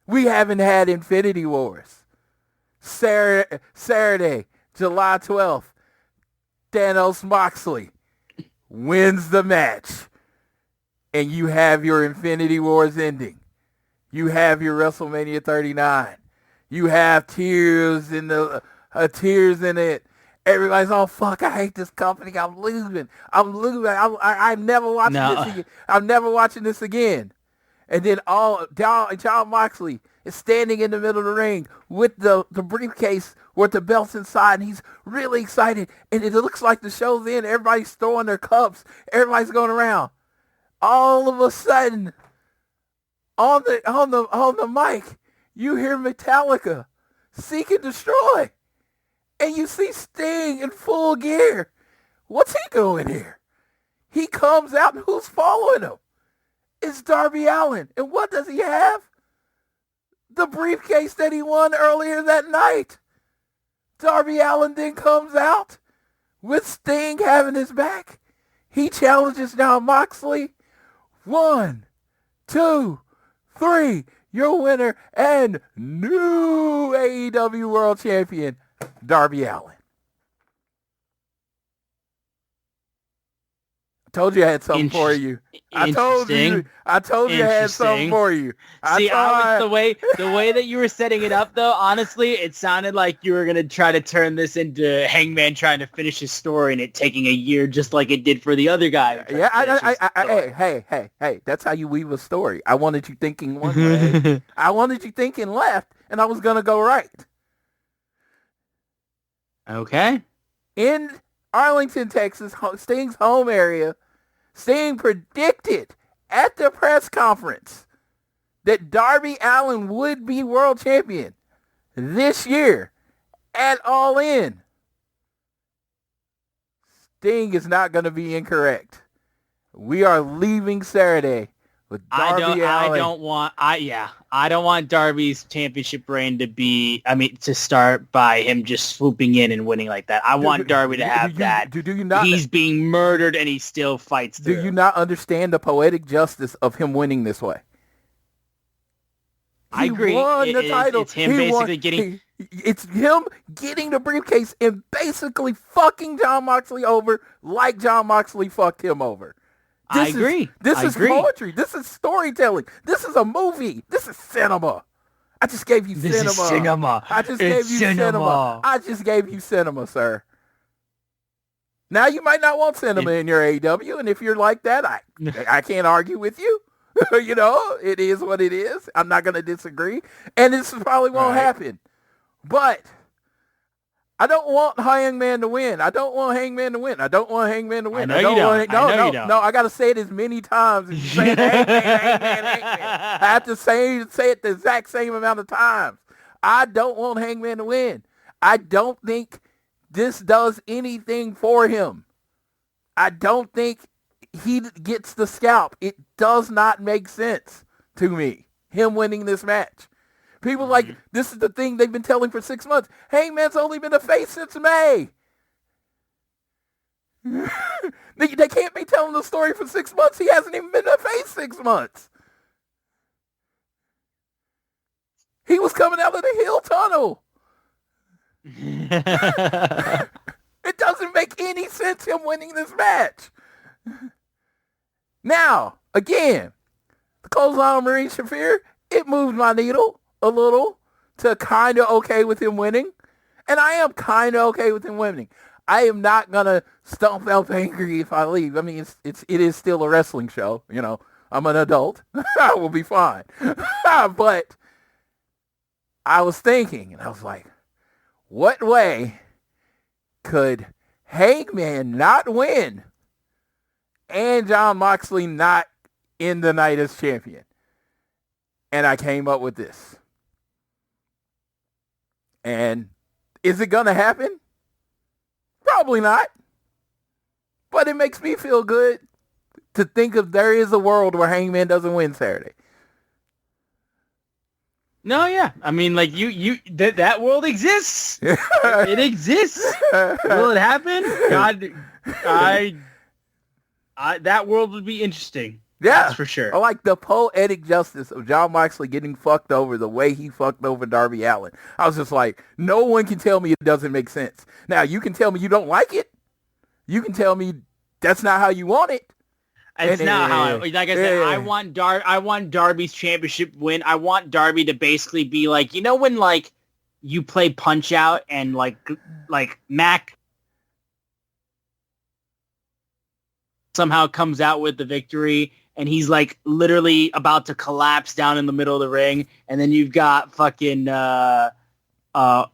We haven't had Infinity Wars. Saturday, July 12th, Thanos Moxley wins the match. And you have your Infinity Wars ending. You have your WrestleMania 39. You have tears in it. Everybody's, oh fuck, I hate this company. I'm losing. I'm never watching this again. I'm never watching this again. And then Jon Moxley is standing in the middle of the ring with the briefcase with the belts inside, and he's really excited. And it looks like the show's in. Everybody's throwing their cups. Everybody's going around. All of a sudden, on the mic, you hear Metallica, Seek and Destroy. And you see Sting in full gear. What's he doing here? He comes out, and who's following him? It's Darby Allin. And what does he have? The briefcase that he won earlier that night. Darby Allin then comes out with Sting having his back. He challenges Jon Moxley. 1, 2, 3. Your winner and new AEW World Champion, Darby Allin. I told you I had something for you. I told you I had something for you. The way that you were setting it up, though, honestly, it sounded like you were gonna try to turn this into Hangman trying to finish his story and it taking a year, just like it did for the other guy. Yeah, hey, that's how you weave a story. I wanted you thinking one way. I wanted you thinking left, and I was gonna go right. Okay. In Arlington, Texas, Sting's home area, Sting predicted at the press conference that Darby Allin would be world champion this year at All In. Sting is not going to be incorrect. We are leaving Saturday with Darby Allin. I don't want Darby's championship reign to start by him just swooping in and winning like that. I want Darby to have that. Do you not? He's being murdered and he still fights through. Do you not understand the poetic justice of him winning this way? I agree. Won the title. It's him basically getting... It's him getting the briefcase and basically fucking Jon Moxley over like Jon Moxley fucked him over. I agree. This is poetry. This is storytelling. This is a movie. This is cinema. I just gave you cinema. This is cinema. I just gave you cinema. I just gave you cinema, sir. Now you might not want cinema in your AEW, and if you're like that, I can't argue with you. You know, it is what it is. I'm not going to disagree, and this probably won't happen. But I don't want Hangman to win. I don't want Hangman to win. I don't want Hangman to win. I know you don't. No. I got to say it as many times as you say Hangman. I have to say it the exact same amount of times. I don't want Hangman to win. I don't think this does anything for him. I don't think he gets the scalp. It does not make sense to me, him winning this match. People like, this is the thing they've been telling for 6 months. Hangman's only been a face since May. They can't be telling the story for 6 months. He hasn't even been a face 6 months. He was coming out of the Hill Tunnel. It doesn't make any sense him winning this match. Now, again, the clothesline on Marine Shafir, it moved my needle a little to kind of okay with him winning. And I am kind of okay with him winning. I am not going to stomp out angry if I leave. I mean, it is still a wrestling show. You know, I'm an adult. I will be fine. But I was thinking, and I was like, what way could Hangman not win and Jon Moxley not end the night as champion? And I came up with this. And is it going to happen? Probably not. But it makes me feel good to think of there is a world where Hangman doesn't win Saturday. No, yeah. I mean, like, that world exists. It exists. Will it happen? God, that world would be interesting. Yeah, that's for sure. I like the poetic justice of Jon Moxley getting fucked over the way he fucked over Darby Allin. I was just like, no one can tell me it doesn't make sense. Now, you can tell me you don't like it. You can tell me that's not how you want it. It's not how like I said, I want Darby's championship win. I want Darby to basically be like, you know when like you play Punch Out and like Mac somehow comes out with the victory and he's like literally about to collapse down in the middle of the ring, and then you've got fucking Doc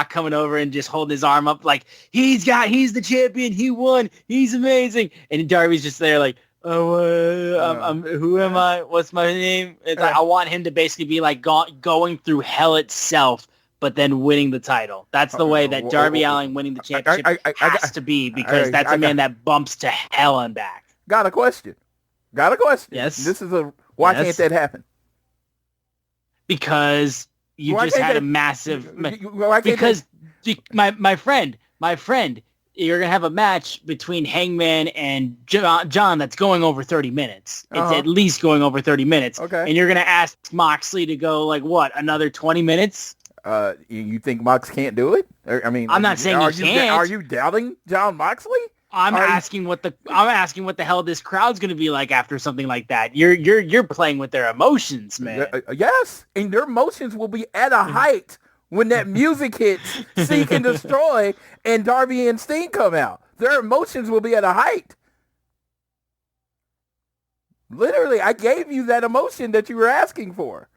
coming over and just holding his arm up like he's the champion, he won, he's amazing, and Darby's just there like, who am I? What's my name? It's like, I want him to basically be like going through hell itself, but then winning the title. That's the way that Darby Allin winning the championship has to be, because that's a man that bumps to hell and back. Got a question. Yes. This is why can't that happen? Because you just had a massive... Because my friend, you're going to have a match between Hangman and John that's going over 30 minutes. It's at least going over 30 minutes. Okay. And you're going to ask Moxley to go, like, what, another 20 minutes? You think Mox can't do it? I mean, I'm not saying he can't. Are you doubting Jon Moxley? I'm asking what the hell this crowd's going to be like after something like that. You're playing with their emotions, man. Yes, and their emotions will be at a height when that music hits, Seek and Destroy, and Darby and Sting come out. Their emotions will be at a height. Literally, I gave you that emotion that you were asking for.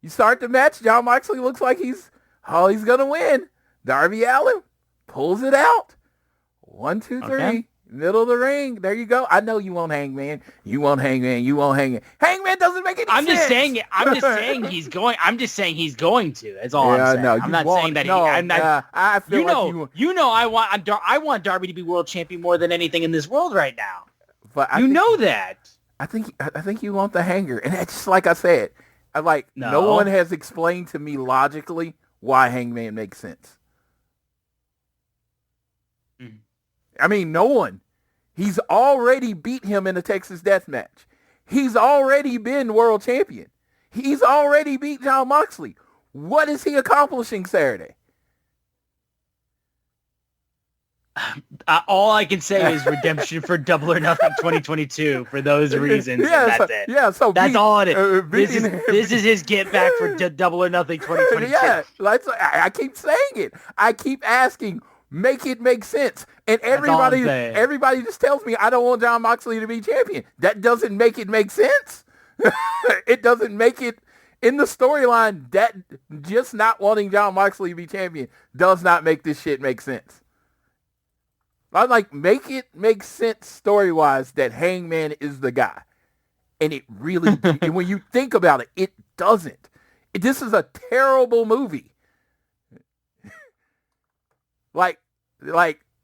You start the match, Jon Moxley looks like he's going to win. Darby Allin pulls it out. 1, 2, 3. Okay. Middle of the ring. There you go. I know you want Hangman. You want Hangman. Hangman doesn't make any sense. I'm just saying he's going. I'm just saying he's going to. That's all I'm saying. No, I'm not saying that I'm not. I feel I want Darby to be world champion more than anything in this world right now. But you know that. I think you want the hanger, and it's just like I said. No one has explained to me logically why Hangman makes sense. I mean, no one. He's already beat him in a Texas death match. He's already been world champion. He's already beat Jon Moxley. What is he accomplishing Saturday? All I can say is redemption for Double or Nothing 2022 for those reasons. Yeah, and that's it. Yeah, so that's all it is. This is his get back for Double or Nothing 2022. Yeah, I keep saying it. I keep asking, make it make sense. And everybody just tells me I don't want Jon Moxley to be champion. That doesn't make it make sense. It doesn't make it in the storyline. That just not wanting Jon Moxley to be champion does not make this shit make sense. I'm like, make it make sense story-wise that Hangman is the guy. And it really, and when you think about it, it doesn't. This is a terrible movie. like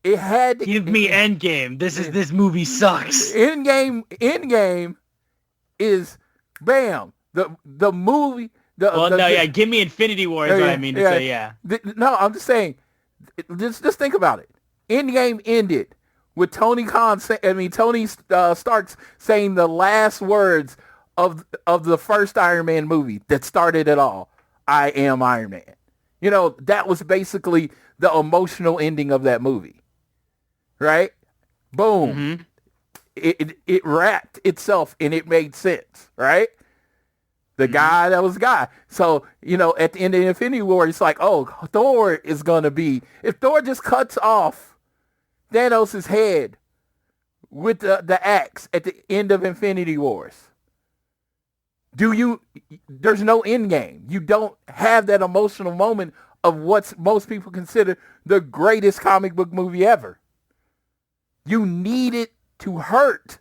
it had to... Give me Endgame. This movie sucks. Endgame is, bam, the movie... give me Infinity War is what I mean to say, yeah. No, I'm just saying, just think about it. Endgame ended with Tony Stark saying the last words of the first Iron Man movie that started it all. I am Iron Man. You know, that was basically the emotional ending of that movie. Right? Boom. Mm-hmm. It wrapped itself and it made sense. Right? The guy that was the guy. So, you know, at the end of Infinity War, it's like, oh, Thor is going to be... If Thor just cuts off Thanos' head with the axe at the end of Infinity Wars, there's no end game. You don't have that emotional moment of what most people consider the greatest comic book movie ever. You need it to hurt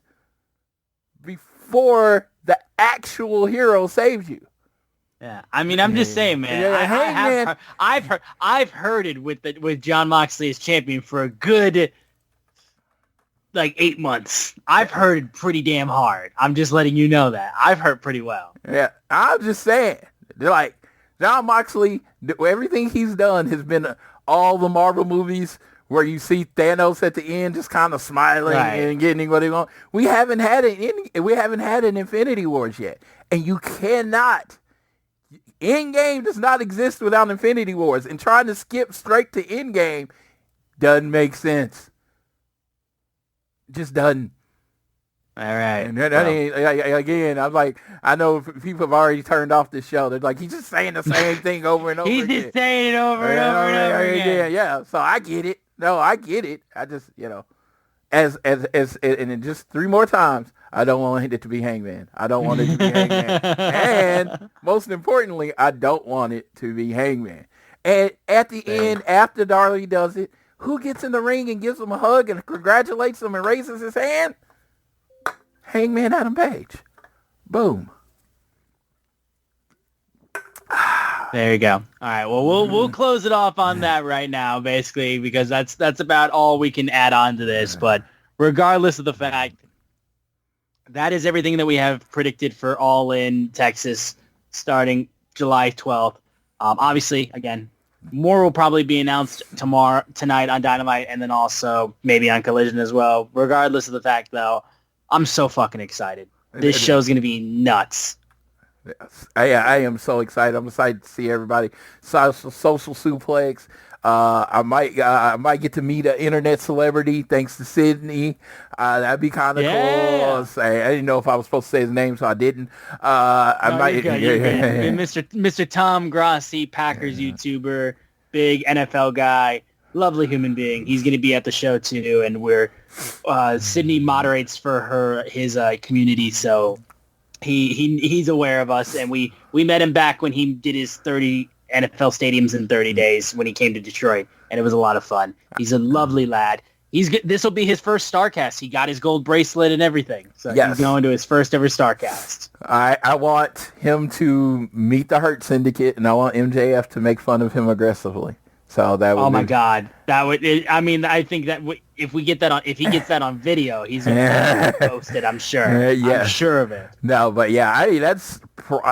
before the actual hero saves you. Yeah, I mean, I'm just saying, man. Yeah, I've heard it with Jon Moxley as champion for a good 8 months. I've heard pretty damn hard. I'm just letting you know that I've heard pretty well. Yeah, I'm just saying. Like, Jon Moxley, everything he's done has been all the Marvel movies where you see Thanos at the end just kind of smiling and getting what he wants. We haven't had an Infinity Wars yet, and you cannot. Endgame does not exist without Infinity Wars, and trying to skip straight to Endgame doesn't make sense. Just doesn't. All right. And again, I'm like, I know people have already turned off this show. They're like, he's just saying the same thing over and over again. He's just saying it over and over again. Yeah. So I get it. No, I get it. I just, and then just 3 more times, I don't want it to be Hangman. I don't want it to be Hangman. And most importantly, I don't want it to be Hangman. And at the end, after Darley does it, who gets in the ring and gives him a hug and congratulates him and raises his hand? Hangman Adam Page. Boom. There you go. All right. Well, we'll close it off on that right now, basically, because that's about all we can add on to this. But regardless of the fact, that is everything that we have predicted for All In Texas starting July 12th. Obviously, again, more will probably be announced tonight on Dynamite, and then also maybe on Collision as well. Regardless of the fact, though, I'm so fucking excited. This show's going to be nuts. Yes. I am so excited. I'm excited to see everybody. Social suplex. I might get to meet an internet celebrity thanks to Sydney. That'd be kind of cool. I didn't know if I was supposed to say his name, so I didn't. You're good. Mr. Tom Grossi, Packers YouTuber, big NFL guy, lovely human being. He's going to be at the show too, and Sydney moderates for his community, so he's aware of us, and we met him back when he did his 30 NFL stadiums in 30 days when he came to Detroit, and it was a lot of fun. He's a lovely lad. This will be his first Starcast. He got his gold bracelet and everything, so he's going to his first ever Starcast. I want him to meet the Hurt Syndicate, and I want MJF to make fun of him aggressively. So that would. Oh my God, that would. I think that if he gets that on video, he's gonna post it. I'm sure. I'm sure of it. No, but that's of course,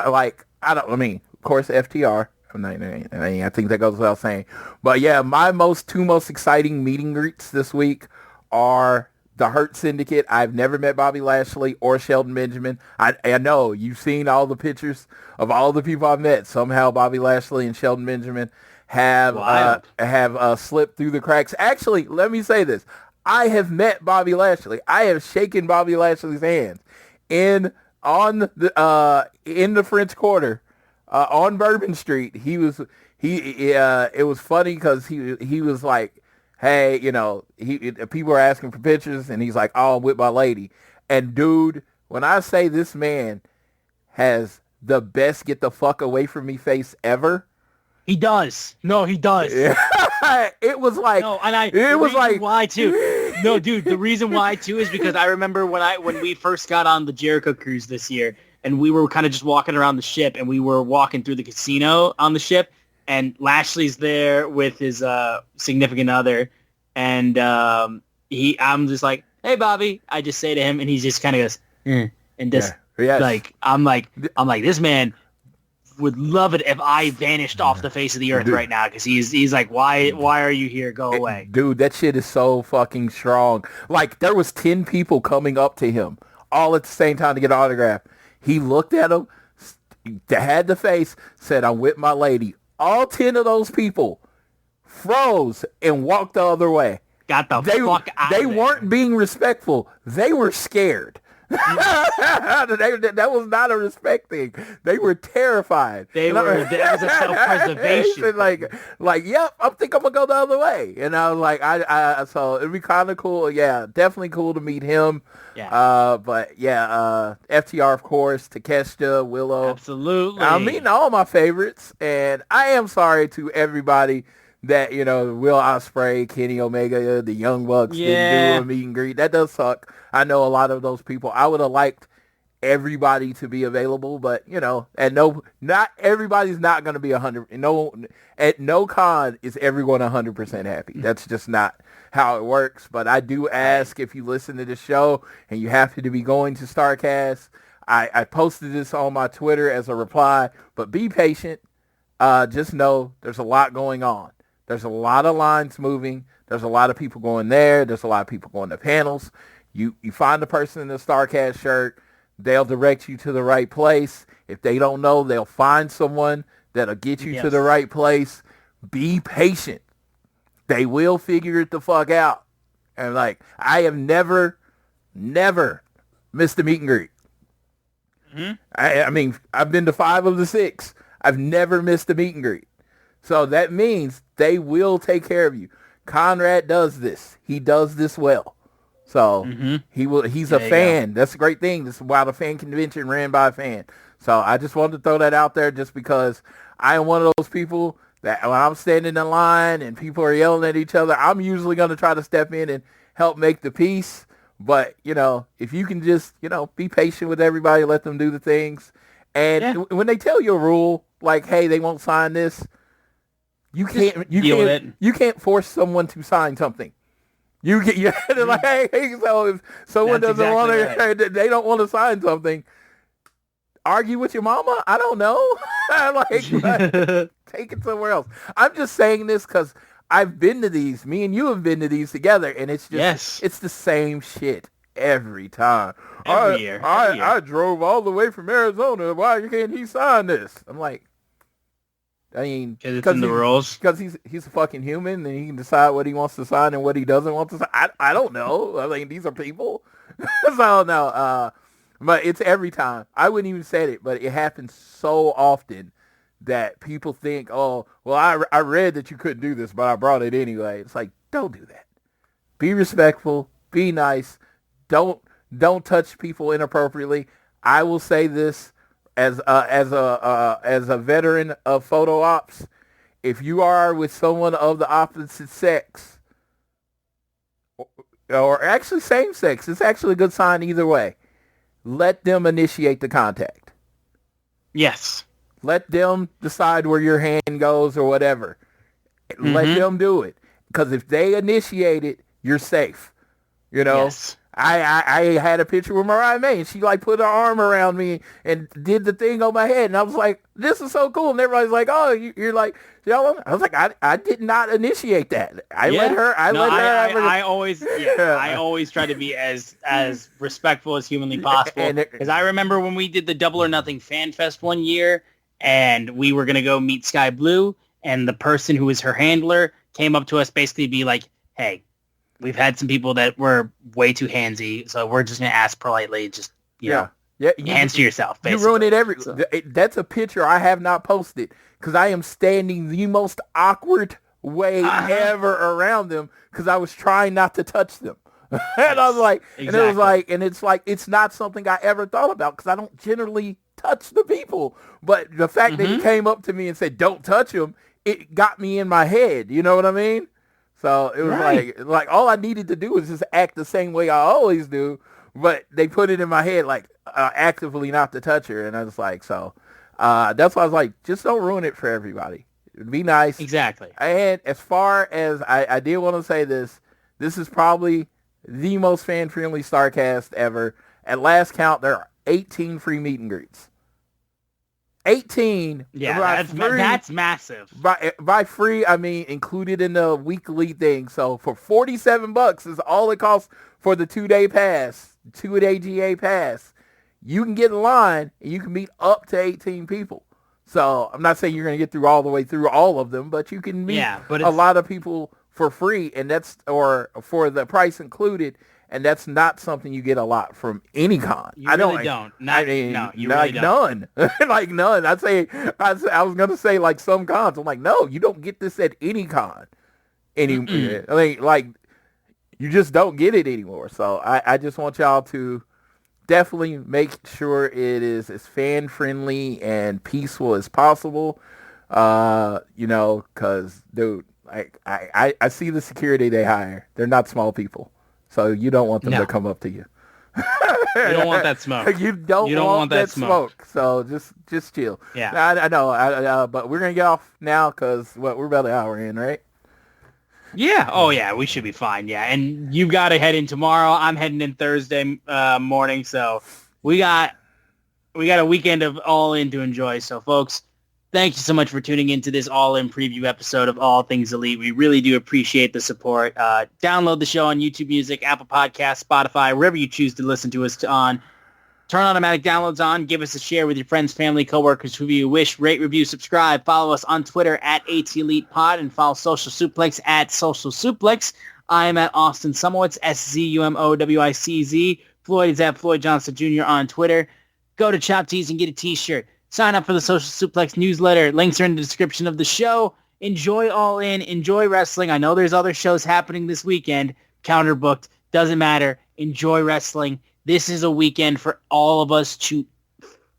FTR. I think that goes without saying. But yeah, my two most exciting meet and greets this week are the Hurt Syndicate. I've never met Bobby Lashley or Shelton Benjamin. I know you've seen all the pictures of all the people I've met. Somehow Bobby Lashley and Shelton Benjamin have slipped through the cracks. Actually, let me say this. I have met Bobby Lashley. I have shaken Bobby Lashley's hands in the French Quarter on Bourbon Street. It was funny because he was like, hey, people are asking for pictures, and he's like, oh, I'm with my lady. And dude, when I say this man has the best get the fuck away from me face ever. He does. No, he does. It was like, no, and it was like, why too? No, dude, the reason why too is because I remember when we first got on the Jericho cruise this year, and we were kind of just walking around the ship, and we were walking through the casino on the ship, and Lashley's there with his significant other, and I'm just like, hey, Bobby. I just say to him, and he just kind of goes, and just like, I'm like, this man would love it if I vanished off the face of the earth right now, because he's like, why are you here? Go away. Dude, that shit is so fucking strong. Like, there was 10 people coming up to him all at the same time to get an autograph. He looked at them, had the face, said, I'm with my lady. All 10 of those people froze and walked the other way. Got the fuck out of there. They weren't being respectful. They were scared. That was not a respect thing. They were terrified. That was a self-preservation. like, yep, I think I'm gonna go the other way. And I was like, so it'd be kind of cool. Yeah, definitely cool to meet him. Yeah. But yeah, FTR, of course, Takeshita, Willow. Absolutely. I'm meeting all my favorites, and I am sorry to everybody that, Will Ospreay, Kenny Omega, the Young Bucks didn't do a meet and greet. That does suck. I know a lot of those people. I would have liked everybody to be available, but, not everybody's not going to be 100. At no con is everyone 100% happy. That's just not how it works. But I do ask, if you listen to the show and you happen to be going to StarCast, I posted this on my Twitter as a reply, but be patient. Just know there's a lot going on. There's a lot of lines moving. There's a lot of people going there. There's a lot of people going to panels. You find the person in the StarCast shirt. They'll direct you to the right place. If they don't know, they'll find someone that'll get you to the right place. Be patient. They will figure it the fuck out. And I have never missed a meet and greet. Mm-hmm. I mean, I've been to 5 of the 6. I've never missed a meet and greet. So that means they will take care of you. Conrad does this. He does this well. So he's a fan. That's a great thing. This is why the fan convention ran by a fan. So I just wanted to throw that out there just because I am one of those people that when I'm standing in line and people are yelling at each other, I'm usually going to try to step in and help make the peace. But, if you can just, be patient with everybody, let them do the things. And when they tell you a rule, like, hey, they won't sign this, you can't force someone to sign something. You like, hey, so if someone doesn't want to, they don't want to sign something, argue with your mama. I don't know. Take it somewhere else. I'm just saying this because I've been to these. Me and you have been to these together, and it's just it's the same shit every time. Every year. I drove all the way from Arizona. Why can't he sign this? I'm like, I mean, because it's in the rules. Because he's a fucking human, and he can decide what he wants to sign and what he doesn't want to sign. I don't know. I mean, these are people. So no, but it's every time. I wouldn't even say it, but it happens so often that people think, oh, well, I read that you couldn't do this, but I brought it anyway. It's like, don't do that. Be respectful. Be nice. Don't touch people inappropriately. I will say this. As a veteran of photo ops, if you are with someone of the opposite sex, or actually same sex, it's actually a good sign either way. Let them initiate the contact. Yes. Let them decide where your hand goes or whatever. Let them do it. Because if they initiate it, you're safe. Yes. I had a picture with Mariah May, and she like put her arm around me and did the thing on my head, and I was like, "This is so cool." And everybody's like, "Oh, you're like, y'all." I was like, "I did not initiate that. I let her. I always try to be as respectful as humanly possible. Because I remember when we did the Double or Nothing Fan Fest one year, and we were gonna go meet Sky Blue, and the person who was her handler came up to us, basically be like, "Hey, we've had some people that were way too handsy, so we're just going to ask politely, just, you know, hands to yourself, basically." You ruined it that's a picture I have not posted, because I am standing the most awkward way ever around them, because I was trying not to touch them. And I was like, exactly. And it was like, and it's like, it's not something I ever thought about, because I don't generally touch the people. But the fact that he came up to me and said, "Don't touch him," it got me in my head. You know what I mean? So it was like all I needed to do was just act the same way I always do, but they put it in my head like actively not to touch her, and I was like, so that's why I was like, just don't ruin it for everybody. Be nice. Exactly. And as far as I did want to say this is probably the most fan-friendly StarCast ever. At last count, there are 18 free meet and greets. 18. Yeah, that's massive. By free, I mean included in the weekly thing. So for $47 is all it costs for the 2-day pass, 2-day GA pass. You can get in line and you can meet up to 18 people. So I'm not saying you're going to get through all the way through all of them, but you can meet a lot of people for free, and or for the price included. And that's not something you get a lot from any con. You really don't. You really don't. None. Like none. I was going to say like some cons. I'm like, no, you don't get this at any con. I mean, like, you just don't get it anymore. So I just want y'all to definitely make sure it is as fan-friendly and peaceful as possible. Because, dude, like, I see the security they hire. They're not small people. So you don't want them to come up to you. You don't want that smoke. You don't want that smoke. So just chill. Yeah. I know. But we're going to get off now because we're about an hour in, right? Yeah. Oh, yeah. We should be fine. Yeah. And you got to head in tomorrow. I'm heading in Thursday morning. So we got a weekend of All In to enjoy. So, folks, thank you so much for tuning into this All In preview episode of All Things Elite. We really do appreciate the support. Download the show on YouTube Music, Apple Podcasts, Spotify, wherever you choose to listen to us on. Turn automatic downloads on. Give us a share with your friends, family, coworkers, whoever you wish. Rate, review, subscribe. Follow us on Twitter at ATElitePod and follow Social Suplex at Social Suplex. I am at Austin Sumowitz, SZUMOWICZ. Floyd is at Floyd Johnson Jr. on Twitter. Go to Chop Tees and get a t-shirt. Sign up for the Social Suplex newsletter. Links are in the description of the show. Enjoy All In. Enjoy wrestling. I know there's other shows happening this weekend. Counterbooked. Doesn't matter. Enjoy wrestling. This is a weekend for all of us to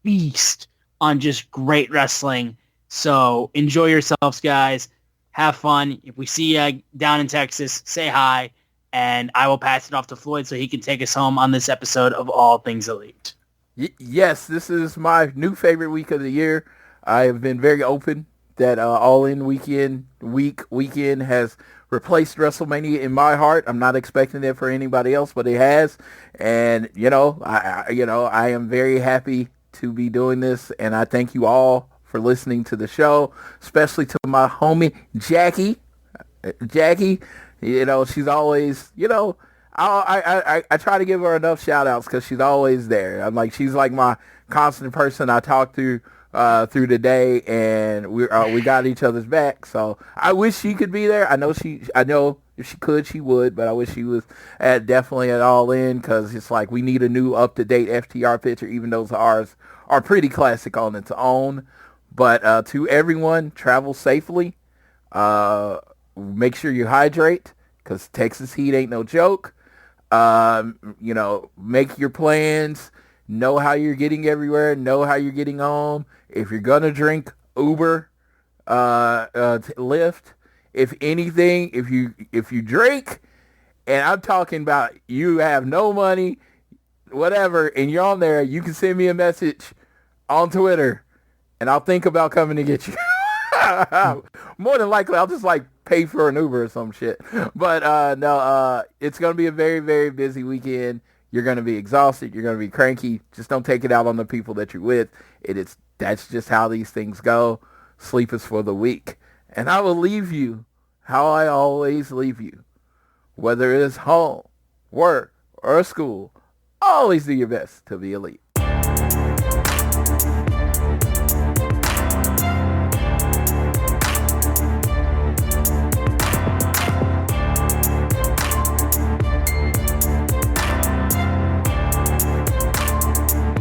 feast on just great wrestling. So enjoy yourselves, guys. Have fun. If we see you down in Texas, say hi. And I will pass it off to Floyd so he can take us home on this episode of All Things Elite. Yes, this is my new favorite week of the year. I have been very open that All In weekend has replaced WrestleMania in my heart. I'm not expecting it for anybody else, but it has. And I am very happy to be doing this, and I thank you all for listening to the show, especially to my homie Jackie. Jackie, she's always, I try to give her enough shout outs because she's always there. She's like my constant person I talk to through the day, and we got each other's back. So I wish she could be there. I know if she could, she would, but I wish she was definitely at All In, because it's like we need a new up-to-date FTR picture, even though ours are pretty classic on its own. But to everyone, travel safely. Make sure you hydrate, because Texas heat ain't no joke. Make your plans. Know how you're getting everywhere. Know how you're getting home. If you're gonna drink, Uber, Lyft. If anything, if you drink, and I'm talking about you have no money, whatever, and you're on there, you can send me a message on Twitter, and I'll think about coming to get you. More than likely, I'll just like pay for an Uber or some shit. But no, it's going to be a very, very busy weekend. You're going to be exhausted. You're going to be cranky. Just don't take it out on the people that you're with. That's just how these things go. Sleep is for the weak. And I will leave you how I always leave you. Whether it is home, work, or school, always do your best to be elite.